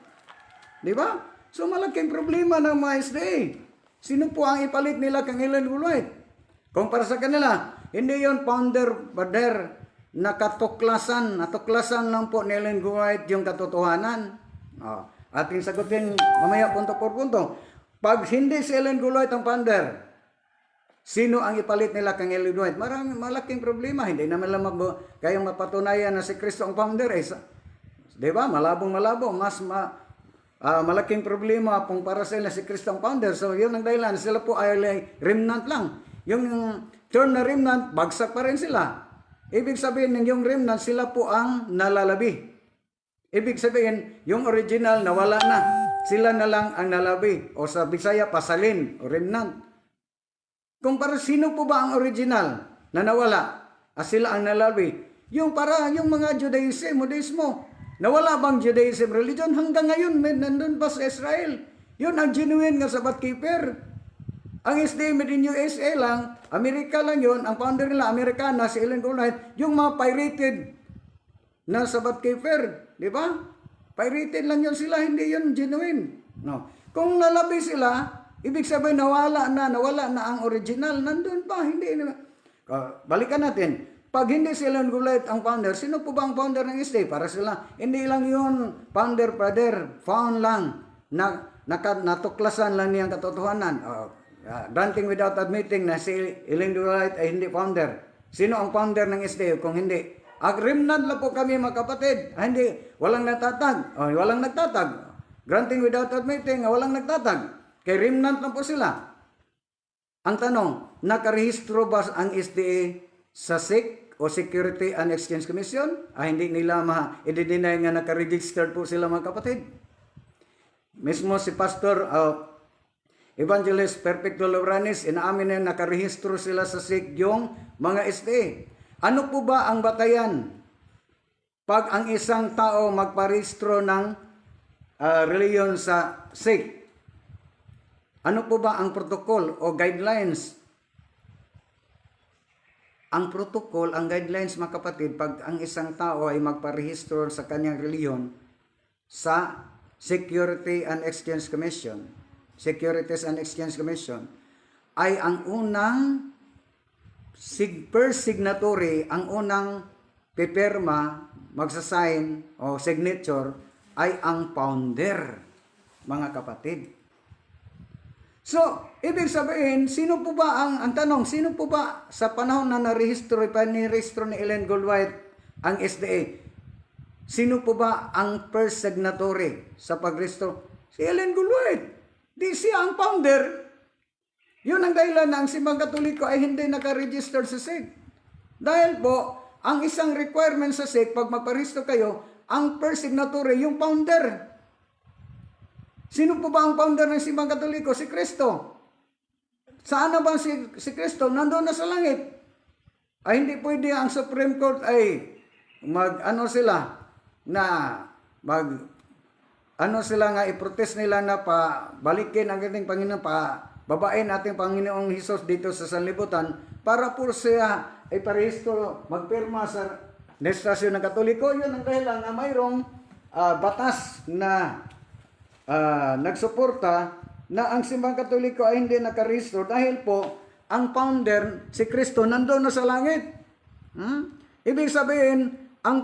Speaker 1: Di ba? So malaking problema ng mga SDA. Sino po ang ipalit nila kang Ellen G. White? Kung para sa kanila, hindi yon founder, brother, na natuklasan lang po ni Ellen G. White yung katotohanan. Ating sagutin mamaya punto por punto. Pag hindi si Ellen G. White ang founder, sino ang ipalit nila kang Ellen G. White? Malaking problema. Hindi naman lang kayong mapatunayan na si Kristo ang founder. Di ba? Malabong-malabo. Malaking problema kung para sila si Kristo ang founder. So, yun ang dahilan. Sila po ay remnant lang. Yung term na remnant, bagsak pa rin sila. Ibig sabihin ng yung remnant, sila po ang nalalabi. Ibig sabihin, yung original nawala na. Sila na lang ang nalabi. O sa Bisaya, pasalin o remnant. Kung para sino po ba ang original na nawala? Sila ang nalabi. Yung mga Judaismo. Nawala bang Judaism religion? Hanggang ngayon, nandun pa sa Israel. Yun ang genuine nga Sabbath keeper. Ang SDA made in USA lang, Amerika lang yun, ang founder nila, Amerikana, si Ellen G. White, yung mga pirated na Sabbath keeper, di ba? Pirated lang yun sila, hindi yun genuine. No. Kung nalabi sila, ibig sabihin nawala na ang original, nandun pa, hindi. Balikan natin, pag hindi si Ellen G. White ang founder, sino po ba ang founder ng SDA? Para sila, hindi lang yun, founder, brother, found lang, natuklasan lang niyang katotohanan. Granting without admitting na si Ellen G. White ay hindi founder. Sino ang founder ng SDA kung hindi? Remnant lang po kami mga kapatid. Walang nagtatag. Walang nagtatag. Granting without admitting, walang nagtatag. Kay remnant lang po sila. Ang tanong, nakarehistro ba ang SDA sa SEC o Security and Exchange Commission? Hindi nila i-deny nga nakaregister po sila mga kapatid. Mismo si Pastor Evangelist Perfecto Lobranes, inaamin na nakarehistro sila sa SIG yung mga SDA. Ano po ba ang batayan pag ang isang tao magparehistro ng reliyon sa SIG? Ano po ba ang protocol o guidelines? Ang protocol, ang guidelines mga kapatid, pag ang isang tao ay magparehistro sa kanyang reliyon sa Security and Exchange Commission, Securities and Exchange Commission, ay ang unang first signatory, ang unang pipirma, magsasign o signature ay ang founder, mga kapatid. So, ibig sabihin, sino po ba ang tanong, sino po ba sa panahon na narehistro ni Ellen Goldwhite ang SDA? Sino po ba ang first signatory sa pagrehistro? Si Ellen Goldwhite. Di siya ang founder. Yun ang dahilan na ang Simbang Katoliko ay hindi nakaregister sa SEC. Dahil po, ang isang requirement sa SEC, pag magparehistro kayo, ang first signatory, yung founder. Sino po ba ang founder ng Simbang Katoliko? Si Kristo. Saan na ba si Kristo? Nandoon na sa langit. Ay hindi pwede ang Supreme Court ay nga i-protest nila na balikin ang ating Panginoon, babain ating Panginoong Hesus dito sa sanlibutan para po siya ay parehistro, magpirma sa legislation ng Katoliko. Yun ang dahilan na mayroong batas na nagsuporta na ang Simbang Katoliko ay hindi nakarehistro dahil po ang founder, si Kristo, nandoon na sa langit. Ibig sabihin, ang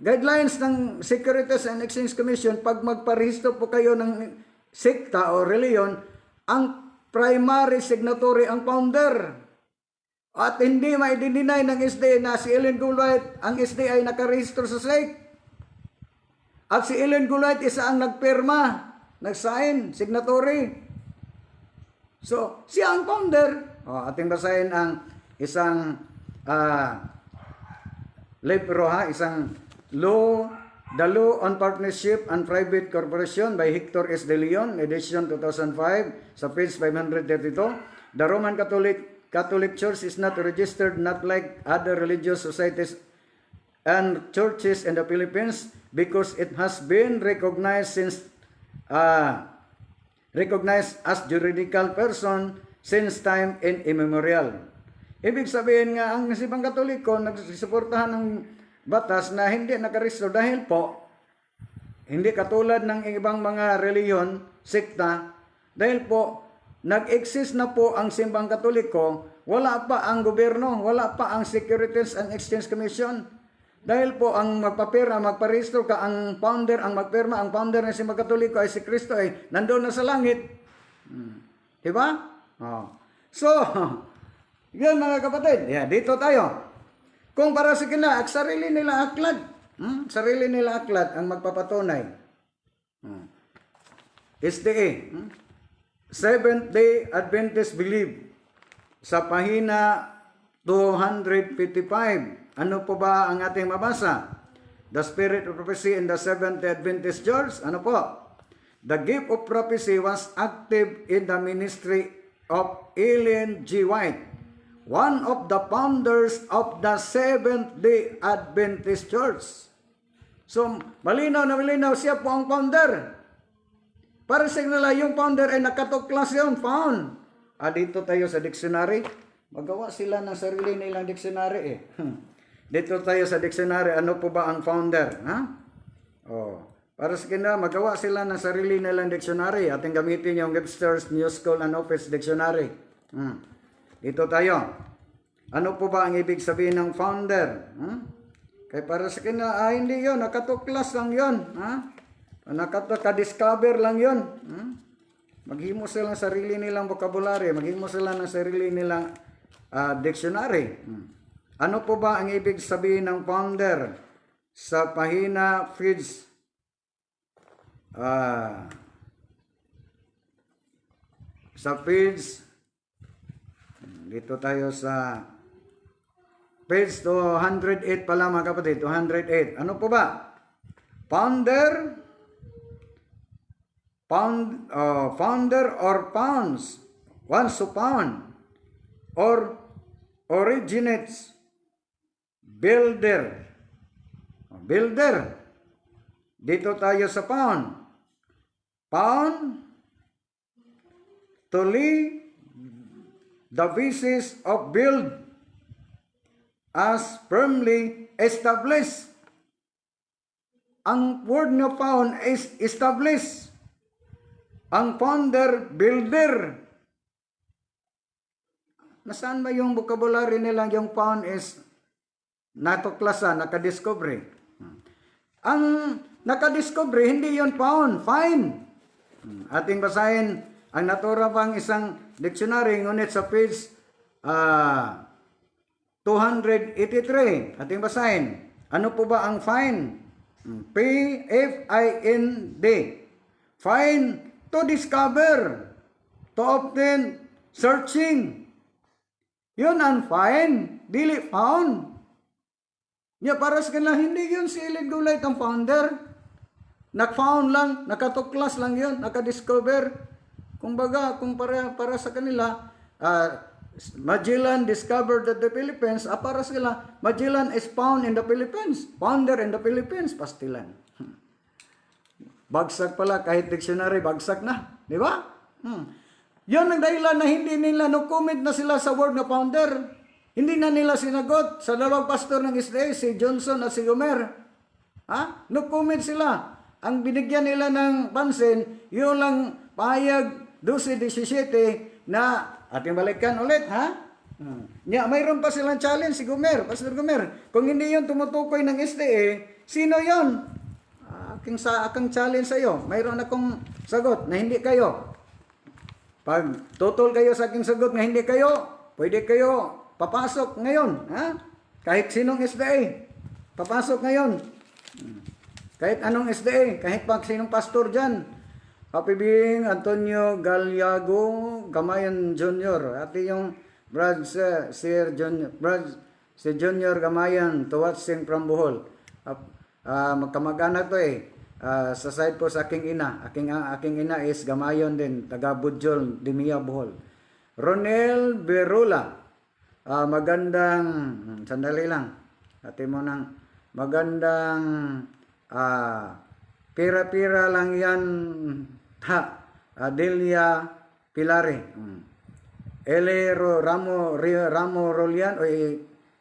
Speaker 1: guidelines ng Securities and Exchange Commission, pag magparehistro po kayo ng sekta o reliyon, ang primary signatory ang founder. At hindi ma-deny ng SDA na si Ellen Goldwhite, ang SDA ay nakarehistro sa SEC. At si Ellen Goldwhite isa ang nagpirma, nag-sign, signatory. So, siya ang founder. Ating basahin ang isang libro, isang The Law on Partnership and Private Corporation by Hector S. De Leon, edition 2005, sa page 532. The Roman Catholic Church is not registered, not like other religious societies and churches in the Philippines, because it has been recognized as juridical person since time immemorial. Ibig sabihin nga, ang Simbang Katoliko nagsusuportahan ng batas na hindi nakarehistro dahil po hindi katulad ng ibang mga reliyon, sekta, dahil po nag-exist na po ang Simbang Katoliko, wala pa ang gobyerno, wala pa ang Securities and Exchange Commission. Dahil po ang magparehistro ka, ang founder, ang magpirma, ang founder ng Simbang Katoliko ay si Kristo, ay nandoon na sa langit. Diba? So, yun mga kapatid, dito tayo. Kung para sa kanila, sarili nila aklat, ang magpapatunay. SDA, Seventh-day Adventist Believe, sa pahina 255. Ano po ba ang ating mabasa? The Spirit of Prophecy in the Seventh-day Adventist Church. Ano po? The gift of prophecy was active in the ministry of Ellen G. White, one of the founders of the Seventh-day Adventist Church. So, malinaw na malinaw, siya po ang founder. Para sa nila, yung founder ay nakatuklas yun, found. Dito tayo sa dictionary. Magawa sila ng sarili nilang dictionary Dito tayo sa dictionary, ano po ba ang founder? Para sa kanila, magawa sila ng sarili nilang dictionary. Ating gamitin yung Webster's New School and Office Dictionary. Dito tayo. Ano po ba ang ibig sabihin ng founder? Kaya para sa kanila, hindi yun, nakatuklas lang yun. Nakadiscover lang yun. Maghimo sila ng sarili nilang vocabulary, maghimo sila ng sarili nilang dictionary. Ano po ba ang ibig sabihin ng founder? Sa pahina feeds dito tayo sa page 208 pala mga kapatid, 208. Ano po ba? Founder or founds, wants to found, or originates, builder. Dito tayo sa found. To lay the basis of build as firmly established. Ang word na found is establish. Ang founder, builder. Nasaan ba yung vocabulary nila yung found is natuklasan, nakadiscovery? Ang nakadiscovery, hindi yun found, find. Ating basahin ang natura pang isang dictionary, ngunit sa page 283. Ating basahin. Ano po ba ang find? P-F-I-N-D. Find, to discover, to obtain, searching. Yun ang find, dili found. Para sa kanila, hindi yun si Elid Gulay ang founder. Nag-found lang, nakatuklas lang yun, nakadiscover. Kumbaga, kung para sa kanila, Magellan discovered that the Philippines, para sa kanila, Magellan is found in the Philippines. Founder in the Philippines, pastilan. Bagsak pala, kahit dictionary, bagsak na. Di ba? Yun ang dahilan na hindi nila, no-comment na sila sa word na founder. Hindi na nila sinagot sa dalawang pastor ng SDA, si Johnson at si Gomer. No-comment sila. Ang binigyan nila ng pansin, yun lang pahayag 12-17 na ating balikan ulit, mayroon pa silang challenge si Gomer, Pastor Gomer. Kung hindi yun tumutukoy ng SDA, sino yun? Akong challenge sa iyo. Mayroon akong sagot na hindi kayo. Pag tutol kayo sa aking sagot na hindi kayo, pwede kayo papasok ngayon. Kahit sinong SDA, papasok ngayon. Kahit anong SDA, kahit pag sinong pastor dyan. Happy being Antonio Galiago Gamayan Jr. At yung Brad Sir Junior, si Junior Gamayan to watching from Bohol. Magkamag-anak to sa side po sa aking ina. Aking ina is Gamayon din, taga Budjol, Dimia, Bohol. Ronel Berula. Magandang, sandali lang. Ate mo nang magandang pira-pira lang yan. Adelia Pilare. Ramo Rolian.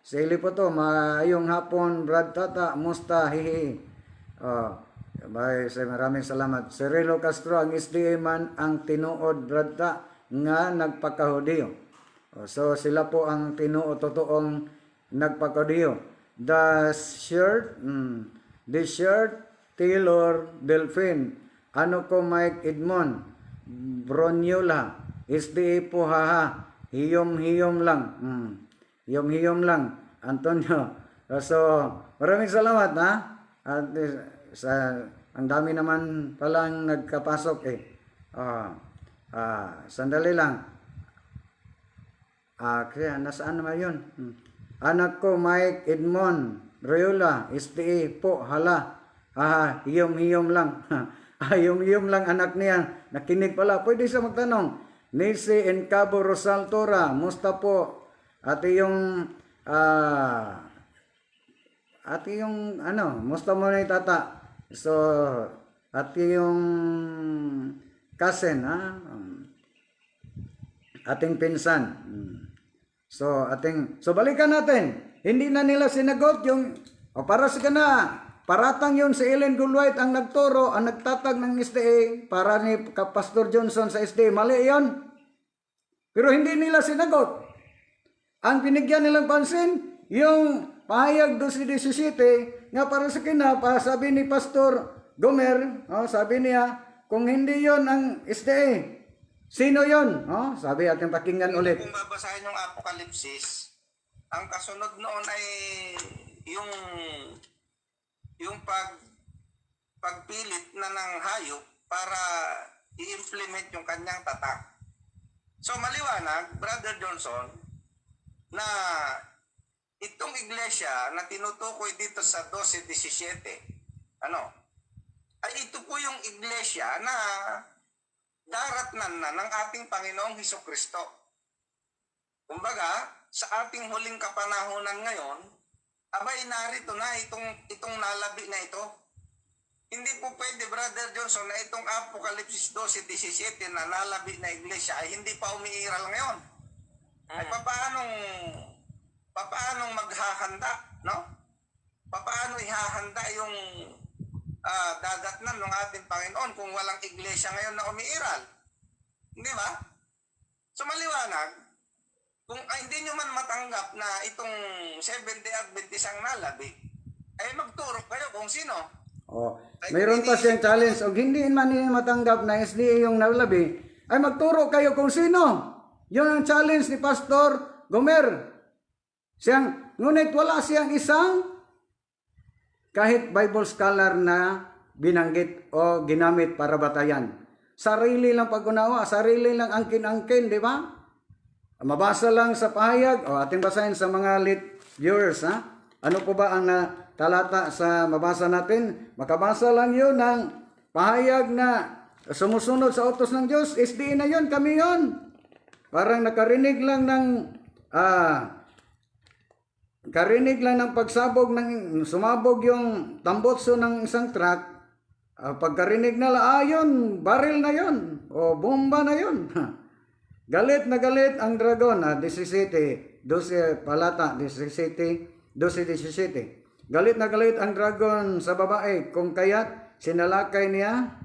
Speaker 1: Sa ili po to, maayong hapon, Brad Tata, musta, hihi. Maraming salamat. Cirilo Castro, ang SDA man ang tinuod, Brad Ta, nga nagpakahudiyo. So, sila po ang tinuod, totoong nagpakahudiyo. The shirt, Taylor Delphine, ano ko Mike Edmond, Bronyola, SDA po haha, hiyom-hiyom lang. Hiyom-hiyom lang, Antonio. So, maraming salamat At ang dami naman palang nagkapasok sandali lang. Kaya nasaan naman yun? Anak ko Mike Edmond, Royola, SDA po hala. Hiyom-hiyom lang. Hiyom-hiyom lang anak niya. Nakinig pala. Pwede siya magtanong. Nisi and Cabo Rosal Tora, musta po? At yung musta mo na tata? So, at yung cousin, ating pinsan. So, balikan natin. Hindi na nila sinagot yung, para sa kana, paratang yun si Ellen Gulwait ang nagturo, ang nagtatag ng SDA, para ni Pastor Johnson sa SDA. Mali yun. Pero hindi nila sinagot. Ang pinigyan nilang pansin, yung pahayag 12-17, nga para sa kina, sabi ni Pastor Gomer, sabi niya, kung hindi yon ang SDA, sino yon? Sabi ating pakinggan ulit.
Speaker 3: Kung babasahin yung Apokalipsis, ang kasunod noon ay yung pagpilit na ng hayop para i-implement yung kanyang tatak. So maliwanag, Brother Johnson, na itong iglesia na tinutukoy dito sa 12-17, ay ito po yung iglesia na daratnan na ng ating Panginoong Hesukristo. Kumbaga, sa ating huling kapanahunan ngayon, abay narito na itong nalabi na ito. Hindi po pwede, Brother Johnson, na itong Apokalipsis 12-17 na nalabi na iglesia ay hindi pa umiiral ngayon. Ay papaanong maghahanda, no? Papaano ihahanda yung dadatnan ng ating Panginoon kung walang iglesia ngayon na umiiral? Hindi ba? So maliwanag, Kung hindi nyo man matanggap na itong Seventh-day Adventist ang nalabi, ay magturo kayo kung sino.
Speaker 1: Oh, mayroon pa siyang challenge. O hindi man niya matanggap na SDA yung nalabi, ay magturo kayo kung sino. Yun ang challenge ni Pastor Gomer. Ngunit wala siyang isang kahit Bible scholar na binanggit o ginamit para batayan. Sarili lang pag-unawa, sarili lang angkin-angkin, di ba? Mabasa lang sa pahayag, o ating basahin sa mga lit viewers, ha? Ano po ba ang talata sa mabasa natin? Makabasa lang yun ng pahayag na sumusunod sa utos ng Diyos. SDA na yun, kami yun. Parang nakarinig lang ng pagsabog ng sumabog yung tambotso ng isang truck. Pagkarinig nila, yun, baril na yun, o bomba na yun. Galit na galit ang dragon, 17, 12 palata, 17, 12-17. Galit na galit ang dragon sa babae, kung kaya't sinalakay niya,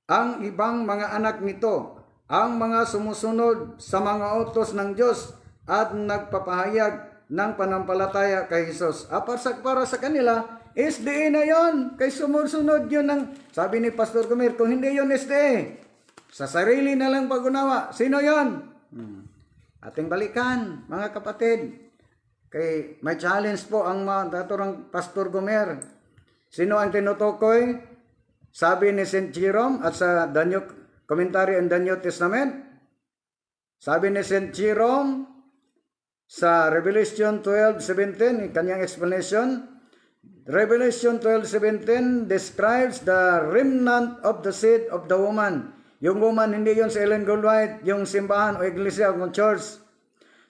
Speaker 1: ang ibang mga anak nito, ang mga sumusunod sa mga utos ng Diyos at nagpapahayag ng panampalataya kay Jesus. Para sa kanila, SDA na yon. Kay sumusunod yun ng, sabi ni Pastor Gomer, kung hindi yun SDA, sa sarili na lang pag-unawa. Sino yon? Ating balikan, mga kapatid. Kay may challenge po ang taturang Pastor Gomer. Sino ang tinutukoy? Sabi ni St. Jerome at sa Commentary on the New Testament, sabi ni St. Jerome sa Revelation 12:17, kanyang explanation, Revelation 12:17 describes the remnant of the seed of the woman. Yung woman, hindi yun si Ellen Goldwhite, yung simbahan o iglesia o church.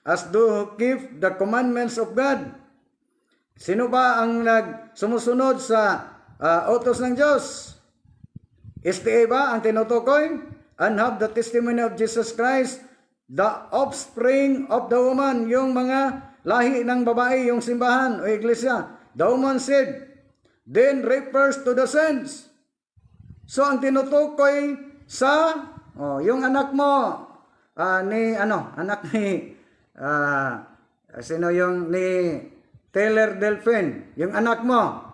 Speaker 1: As do who keep the commandments of God. Sino ba ang sumusunod sa utos ng Diyos? SDA ba ang tinutukoy? And have the testimony of Jesus Christ, the offspring of the woman, yung mga lahi ng babae, yung simbahan o iglesia. The woman said, then refers to the saints. So ang tinutukoy sa yung anak mo sino yung ni Taylor Delphine, yung anak mo.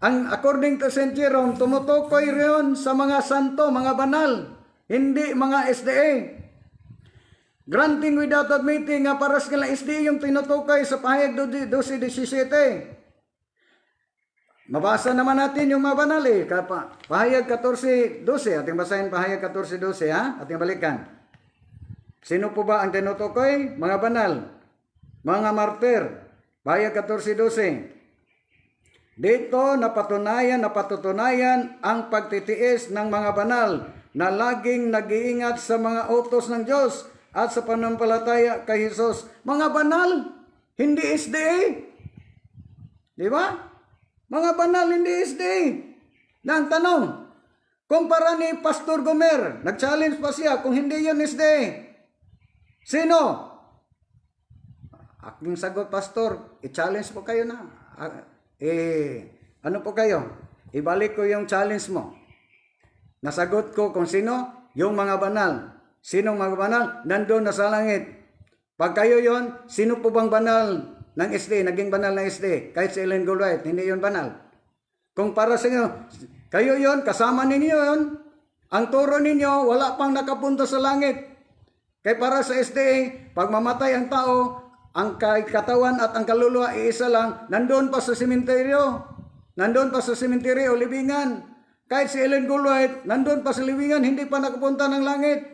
Speaker 1: Ang according to St. Jerome, tumutukoy riyon sa mga santo, mga banal, hindi mga SDA. Granting without admitting nga para sa kanila SDA yung tinutukoy sa pahayag 12:17. Mabasa naman natin yung mga banal pahayag 14:12. Ating basahin pahayag 14:12 ha. Ating balikan. Sino po ba ang tinutukoy? Mga banal. Mga martir. Pahayag 14:12. Dito napatutunayan ang pagtitiis ng mga banal na laging nag-iingat sa mga utos ng Diyos at sa panampalataya kay Jesus. Mga banal, hindi SDA. Di ba? Mga banal, hindi SDA. Na ang tanong, kumpara ni Pastor Gomer, nag-challenge pa siya kung hindi yun SDA. Sino? Aking sagot, Pastor, i-challenge po kayo na. Ano po kayo? Ibalik ko yung challenge mo. Nasagot ko kung sino? Yung mga banal. Sinong mga banal? Nandun na sa langit. Pag kayo yon, sino po bang banal ng SD? Naging banal ng SD? Kahit si Ellen Goldwhite, hindi yon banal. Kung para sa inyo, kayo yon, kasama ninyo yon. Ang turo ninyo, wala pang nakapunta sa langit. Kaya para sa SD, pag mamatay ang tao, ang katawan at ang kaluluwa iisa lang, nandoon pa sa sementeryo. Nandoon pa sa sementeryo o libingan. Kahit si Ellen Goldwhite, nandoon pa sa libingan, hindi pa nakapunta ng langit.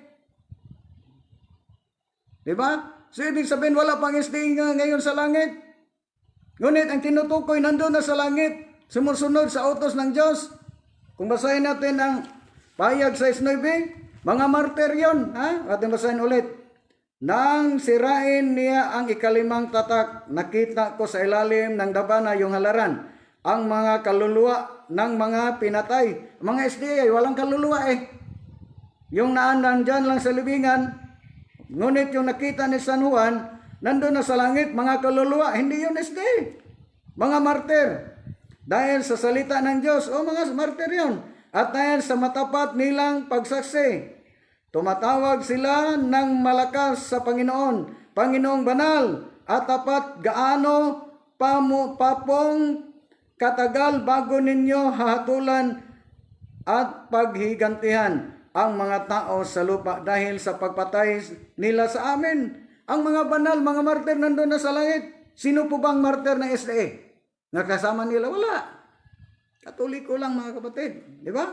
Speaker 1: Diba? So ibig sabihin, wala pang SD ngayon sa langit. Ngunit ang tinutukoy, nandoon na sa langit. Sumusunod sa utos ng Diyos. Kung basahin natin ang pahayag 6:9, mga martir yun. Ating basahin ulit. Nang sirain niya ang ikalimang tatak, nakita ko sa ilalim ng dabana yung halaran, ang mga kaluluwa ng mga pinatay. Mga SDA, walang kaluluwa Yung naandang dyan lang sa libingan, ngunit yung nakita ni San Juan, nandun na sa langit, mga kaluluwa, hindi yun SDA. Mga martir. Dahil sa salita ng Diyos, mga martir yun. at dahil sa matapat nilang pagsaksi, tumatawag sila ng malakas sa Panginoon, Panginoong banal at tapat, gaano papong katagal bago ninyo hahatulan at paghigantihan ang mga tao sa lupa dahil sa pagpatay nila sa amin. Ang mga banal, mga martir nandun na sa langit. Sino po bang martir ng SDA? Nakasama nila? Wala. Katoliko lang, mga kapatid. Di ba?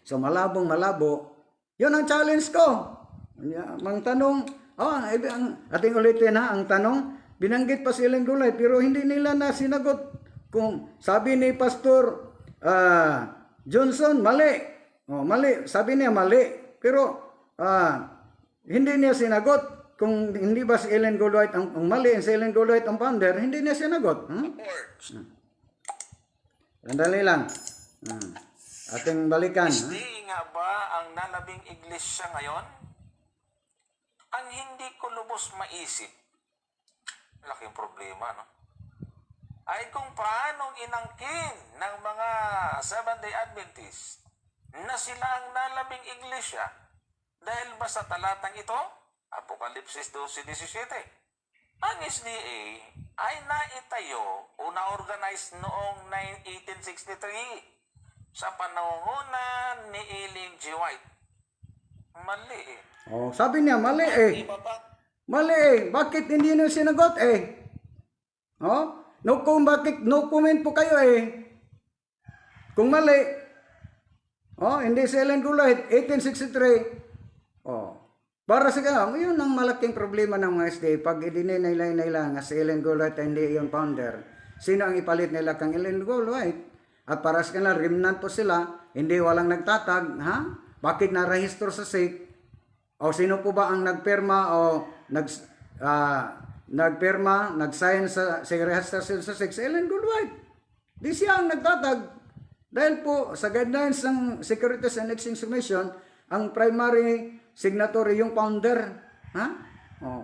Speaker 1: So malabong malabo. Yun ang challenge ko. Ang tanong, ang ating ulitin ha, ang tanong, binanggit pa si Ellen Gulay pero hindi nila na sinagot. Kung sabi ni Pastor Johnson, mali. Mali. Sabi niya mali. Pero hindi niya sinagot. Kung hindi ba si Ellen Gulay ang mali, si Ellen Gulay ang founder, hindi niya sinagot. Sandali lang. Ating balikan.
Speaker 2: SDA nga ba ang nalabing iglesia ngayon? Ang hindi ko lubos maisip, laking problema, no? Ay kung paanong inangkin ng mga Seventh-day Adventist na sila ang nalabing iglesia dahil ba sa talatang ito, Apokalipsis 12:17, ang SDA ay naitayo o na-organize noong 1863 sa panungunan ni Ellen G. White. Mali eh.
Speaker 1: Sabi niya, mali eh.
Speaker 2: Iba ba?
Speaker 1: Mali eh. Bakit hindi niyo sinagot eh? Bakit no comment po kayo eh? Kung mali, hindi si Ellen Gulay, 1863, para sa yun ang malaking problema ng mga SDA. Pag idinilay nila nga si Ellen Gulay hindi yung founder, sino ang ipalit nila kang Ellen Gulay? At para sa kanila, remnant po sila, hindi walang nagtatag, ha? Bakit narehistro sa SIC? O sino po ba ang nagpirma o nag-sign sa rehistrasyon sa SIC? Si Ellen Gulay. Di siya ang nagtatag. Dahil po sa guidelines ng Securities and Exchange Commission, ang primary signatory yung founder. Ha?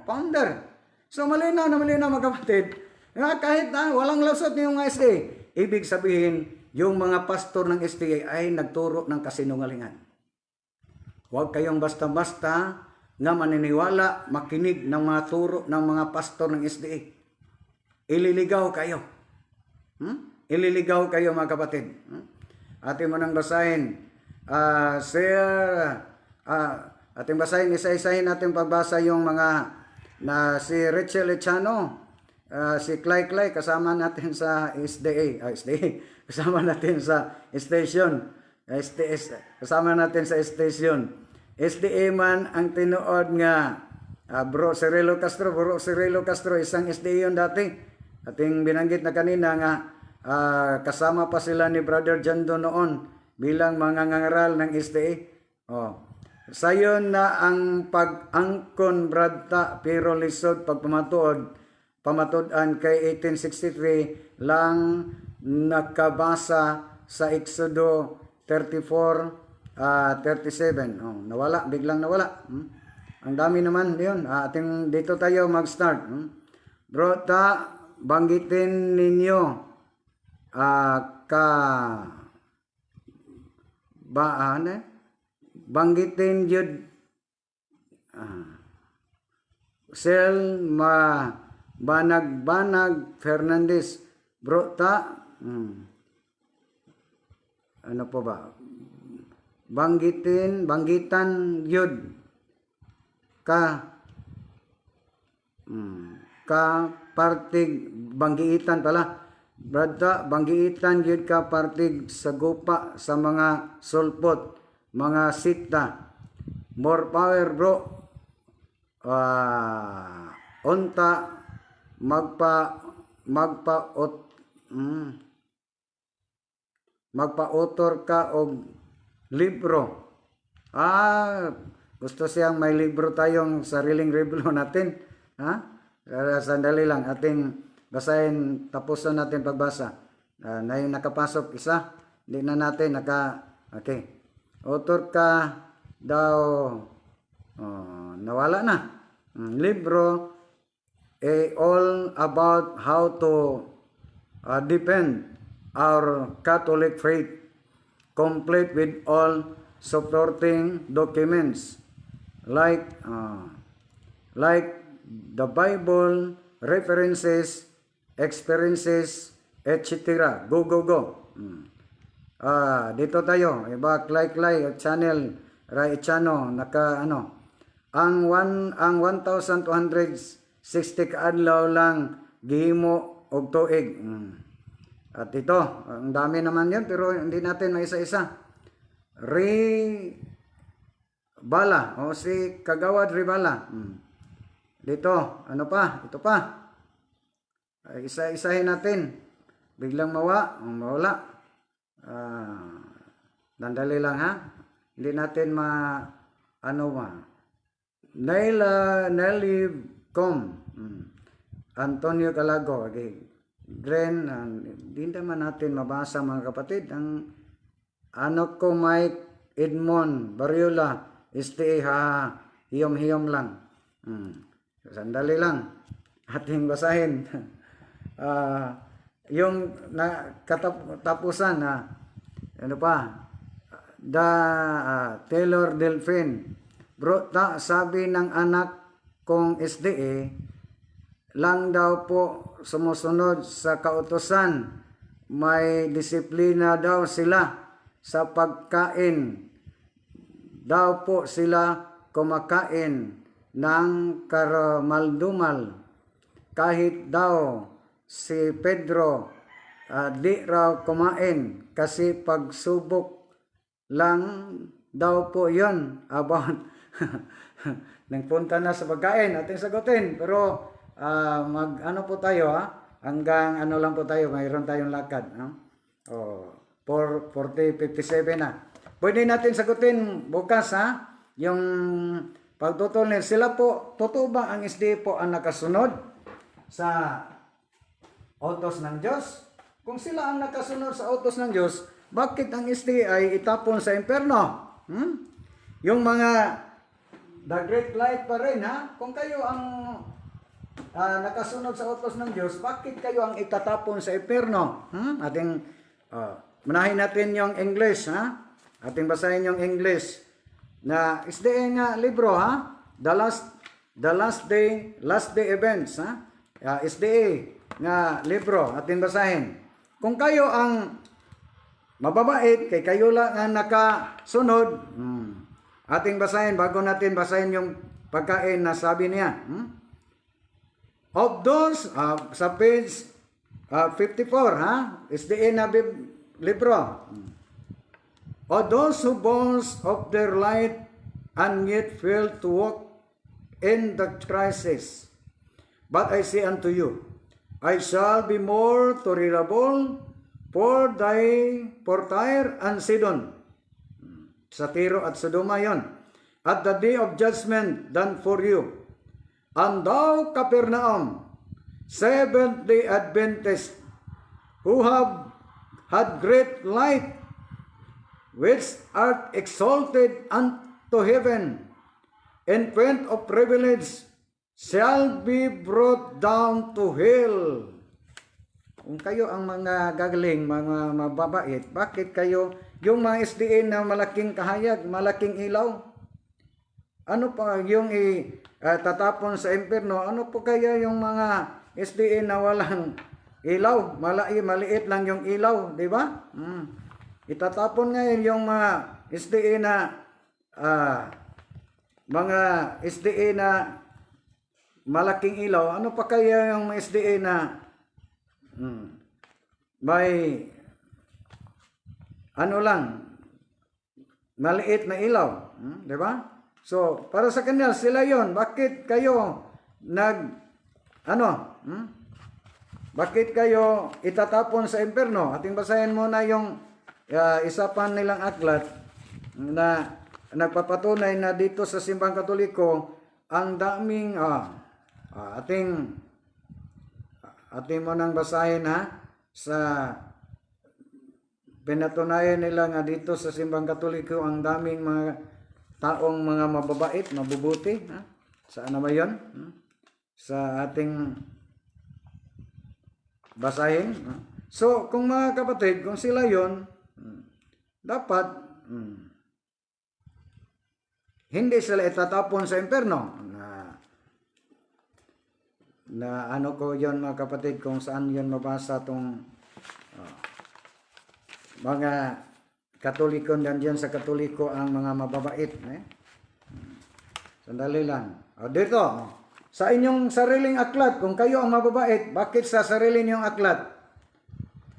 Speaker 1: Founder. So malinaw mga kapatid. Kahit walang lasot yung SDA, ibig sabihin, yung mga pastor ng SDA ay nagturo ng kasinungalingan. Huwag kayong basta-basta na maniniwala, makinig ng mga turo ng mga pastor ng SDA. Ililigaw kayo. Ililigaw kayo mga kapatid. Ating mo nang basahin. Ating basahin, isa-isahin natin pagbasa yung mga na si Rachel Echano, si Clay Clay, kasama natin sa SDA. Kasama natin sa station. Kasama natin sa station. SDA man ang tinuod nga Bro Cirilo Castro, isang SDA yun dati. Ating binanggit na kanina nga kasama pa sila ni Brother Jando noon bilang mga ngangaral ng SDA. Sayon na ang pag-angkon bradta pero lisod pamatuod-an kay 1863 lang nakabasa sa Exodo 34:37. Biglang nawala. Ang dami naman 'yon. Ating dito tayo mag-start. Bro, banggitin ninyo banggitin yun Sel Banag Fernandez. Bro, ano po ba? Banggitan yun partig banggitan pala. Brata, banggitan yun ka partig sa gupa sa mga sulpot, mga sita. More power bro. Unta magpa-author ka og libro. Gusto siyang may libro tayong sariling libro natin. Sandali lang, ating basahin, tapusan natin pagbasa. Na yung nakapasok isa, hindi na natin okay. Author ka daw, nawala na. Libro, all about how to defend our Catholic faith. complete with all supporting documents like the Bible, references, experiences, etc. Go, go, go. Dito tayo, like channel, channel, ang 1,260 kaadlaw lang gihimo og tuig. At ito, ang dami naman yun, pero hindi natin maisa-isa. Bala, o si Kagawad Ribala. Dito, ano pa? Ito pa. Isa-isahin natin. Biglang mawala. Dandali lang ha. Hindi natin Nelly Com. Antonio Calago. Okay. Gren, hindi naman natin mabasa mga kapatid. Ang ko Mike Edmond Bariola. Hiyom-hiyom lang. Sandali lang. Ating basahin. Yung katapusan ano pa? Taylor Delphine. Sabi ng anak kong SDA, lang daw po sumusunod sa kautusan. May disiplina daw sila sa pagkain. Daw po sila kumakain ng karamaldumal. Kahit daw si Pedro di raw kumain kasi pagsubok lang daw po yun about nagpunta na sa pagkain ating sagutin, pero po tayo hanggang lang po tayo, mayroon tayong lakad 40:57 na. Pwede natin sagutin bukas yung pagtutol nila. Sila po, totoo ba ang SDA po ang nakasunod sa utos ng Diyos? Kung sila ang nakasunod sa utos ng Diyos, bakit ang SDA ay itapon sa impyerno? Yung mga the great light pa rin kung kayo ang nakasunod sa utos ng Diyos, bakit kayo ang itatapon sa impyerno? Ating manahin natin yung English ating basahin yung English na SDA nga libro the last day events SDA nga libro ating basahin. Kung kayo ang mababait, kay kayo lang ang nakasunod, ating basahin bago natin basahin yung pagkain na sabi niya. Of those sa page 54 SDA na libro. Of those who boast of their light and yet fail to walk in the crisis. But I say unto you, I shall be more tolerable for Tyre and Sidon. Sa Tiro at Sodoma yon. At the day of judgment than for you. And thou, Capernaum, Seventh-day Adventist, who have had great light, which art exalted unto heaven, in point of privilege, shall be brought down to hell. Kung kayo ang mga gagaling, mga mababait, bakit kayo, yung mga SDA na malaking kahayag, malaking ilaw, ano pa yung tatapon sa impyerno, ano po kaya yung mga SDA na walang ilaw, maliit lang yung ilaw, di ba? Itatapon ngayon yung mga SDA na malaking ilaw. Ano pa kaya yung SDA na may maliit na ilaw, di ba? So, para sa kanila sila yon. Bakit kayo bakit kayo itatapon sa impyerno? Ating basahin muna yung isa pa nilang aklat na nagpapatunay na dito sa Simbang Katoliko ang daming ating mo nang basahin sa pinatunayan nila nga dito sa Simbang Katoliko ang daming mga taong mga mababait, mabubuti saan naman yun? Sa ating basahin. So kung mga kapatid, kung sila yon, dapat hindi sila itatapon sa impyerno. Na ano ko yon mga kapatid, kung saan yon mabasa tong mga Katoliko, nandiyan sa Katoliko ang mga mababait. Sandali lang. Dito, sa inyong sariling aklat, kung kayo ang mababait, bakit sa sarili niyong aklat?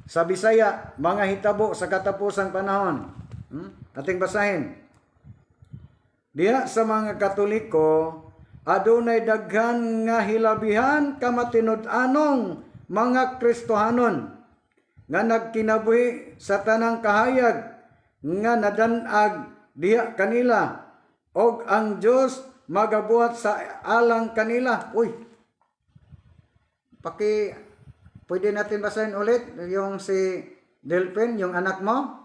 Speaker 1: Sa Bisaya, mga hitabo sa katapusang panahon. Ating basahin. Diha sa mga Katoliko, adunay daghan nga hilabihan kamatinud-anong mga Kristohanon nga nagkinabuhi sa tanang kahayag nga nadanag diha kanila, og ang Dios magabuhat sa alang kanila. Pwede natin basahin ulit yung si Delphin, yung anak mo.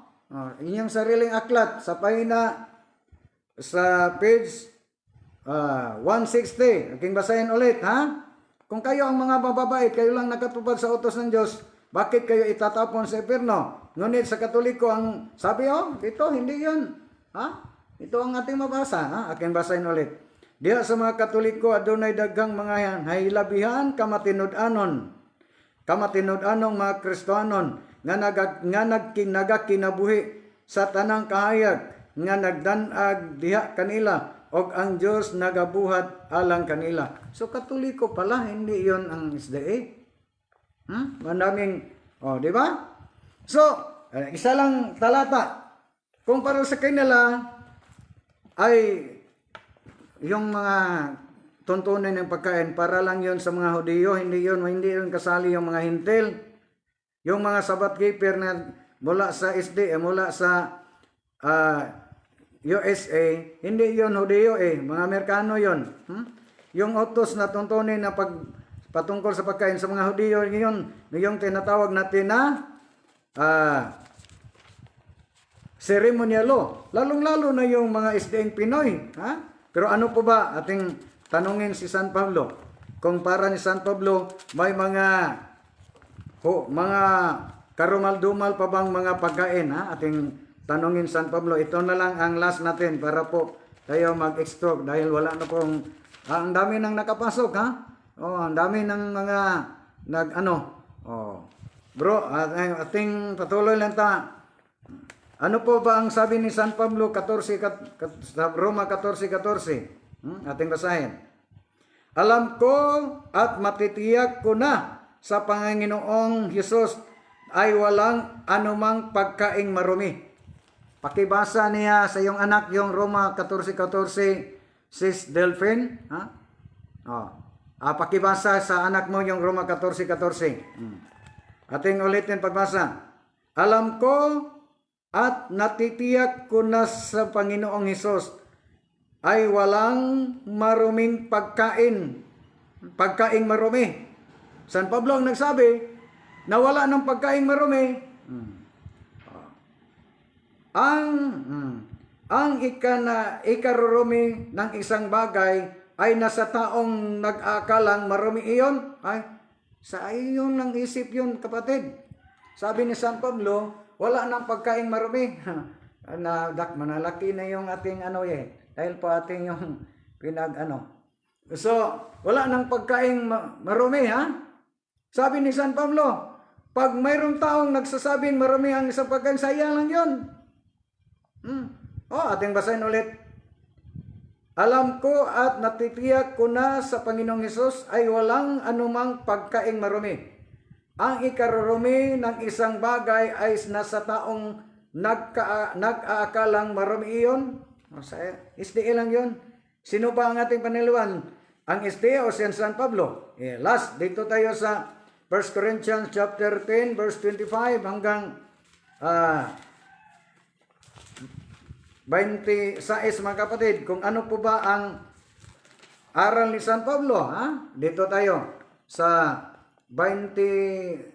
Speaker 1: Inyong sariling aklat sa pahina sa page 160. Aking basahin ulit, ha? Kung kayo ang mga mababait, kayo lang nakatupad sa utos ng Diyos, bakit kayo itatapon sa impyerno? Ngunit sa Katoliko ang sabi, dito, hindi yun. Ha? Ito ang ating mabasa. Ha? Aking basahin ulit. Diha sa mga Katoliko, adunay daghang mga hilabihan kamatinud-anon mga Kristohanon nga nagkinabuhi sa tanang kahayag nga nagdanag diha kanila, og ang Dios nagabuhat alang kanila. So Katoliko pala, hindi yon ang SDA. Mandaming, di ba? So, isa lang talata. Kung para sa kanila ay yung mga tuntunin ng pagkain, para lang yon sa mga Hudiyo, hindi yun kasali yung mga Hintil. Yung mga Sabbath keeper na mula sa SDA, mula sa USA, hindi yon Hudiyo mga Amerikano yon. Yung utos na tuntunin na patungkol sa pagkain sa mga Hudiyo, yung tinatawag natin na ceremonial law. Lalong-lalo na yung mga SDA Pinoy. Pero ano po ba ating tanungin si San Pablo? Kung para ni San Pablo, may mga karumal-dumal pa bang mga pagkain? Ating tanungin San Pablo. Ito na lang ang last natin para po tayo mag-extract dahil wala na pong ang dami nang nakapasok, ang dami ng mga bro, ating patuloy lang ta. Ano po ba ang sabi ni San Pablo 14 sa Roma 14:14? Ating basahin. Alam ko at matitiyak ko na sa Panginoong Hesus ay walang anumang pagkaing marumi. Pakibasa niya sa iyong anak yung Roma 14:14, Sis Delphin. Pakibasa sa anak mo yung Roma 14:14. Ating ulitin pagbasa. Alam ko at natitiyak ko na sa Panginoong Hesus ay walang maruming pagkaing marumi. San Pablo ang nagsabi na wala ng pagkaing marumi. Ang ikarurumi ng isang bagay ay nasa taong nag-aakalang marumi iyon. Sa iyon lang isip yun, kapatid. Sabi ni San Pablo, wala nang pagkaing marumi. Manalaki na yung ating dahil po ating yung So, wala nang pagkaing marumi, Sabi ni San Pablo, pag mayroong taong nagsasabing marumi ang isang pagkain, sayang lang yun. Ating basahin ulit. Alam ko at natitiyak ko na sa Panginoong Hesus ay walang anumang pagkaing marumi. Ang ikarurumi ng isang bagay ay nasa taong nag-aakalang marumi iyon. SDA lang yun. Sino ba ang ating paniliwan? Ang SDA o si San Pablo? Last, dito tayo sa 1 Corinthians chapter 10 verse 25 hanggang 26 mga kapatid. Kung ano po ba ang aral ni San Pablo? Dito tayo sa 25.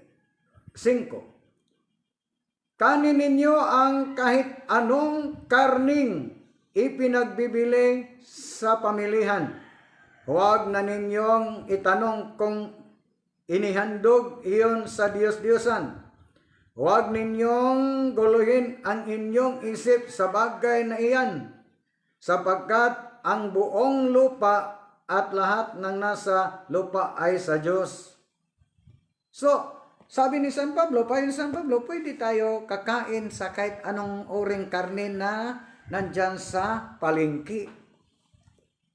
Speaker 1: Kanin ninyo ang kahit anong karning ipinagbibili sa pamilihan. Huwag na ninyong itanong kung inihandog iyon sa Diyos-Diyosan. Huwag ninyong guluhin ang inyong isip sa bagay na iyan, sapagkat ang buong lupa at lahat ng nasa lupa ay sa Diyos. So, sabi ni San Pablo, pwede tayo kakain sa kahit anong uring karne na nandyan sa palengke.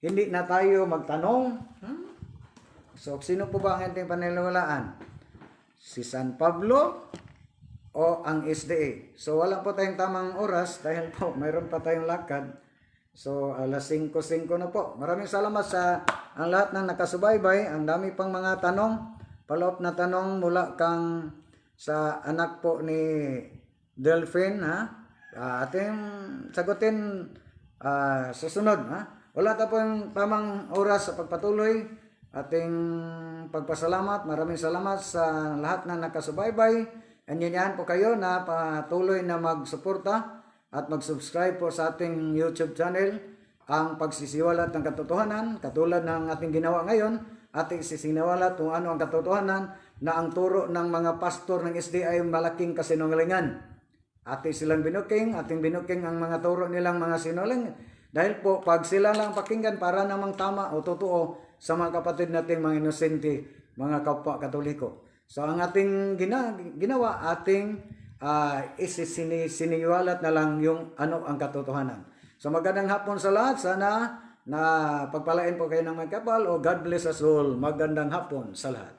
Speaker 1: Hindi na tayo magtanong. So, sino po ba ang ating paniniwalaan? Si San Pablo o ang SDA? So, wala po tayong tamang oras dahil po mayroon pa tayong lakad. So, alas 5:05 na po. Maraming salamat sa ang lahat ng nakasubaybay. Ang dami pang mga tanong. Follow-up na tanong mula kang sa anak po ni Delphine, ha? Ating sagutin susunod, ha? Wala ta po yung tamang oras sa pagpatuloy. Ating pagpasalamat. Maraming salamat sa lahat na nakasubaybay. Anyanyahan po kayo na patuloy na magsuporta at mag-subscribe po sa ating YouTube channel, ang pagsisiwalat ng katotohanan, katulad ng ating ginawa ngayon, ating sisiniwalat kung ano ang katotohanan na ang turo ng mga pastor ng SDA ay malaking kasinungalingan. Ating silang binuking, ating binuking ang mga turo nilang mga sinungaling. Dahil po, pag sila lang pakinggan para namang tama o totoo sa mga kapatid nating mga inosente, mga kapwa Katoliko. So ang ating ginawa, ating isiniwalat na lang yung ano ang katotohanan. So magandang hapon sa lahat. Sana na pagpalain po kayo ng magkapal o God bless us all. Magandang hapon sa lahat.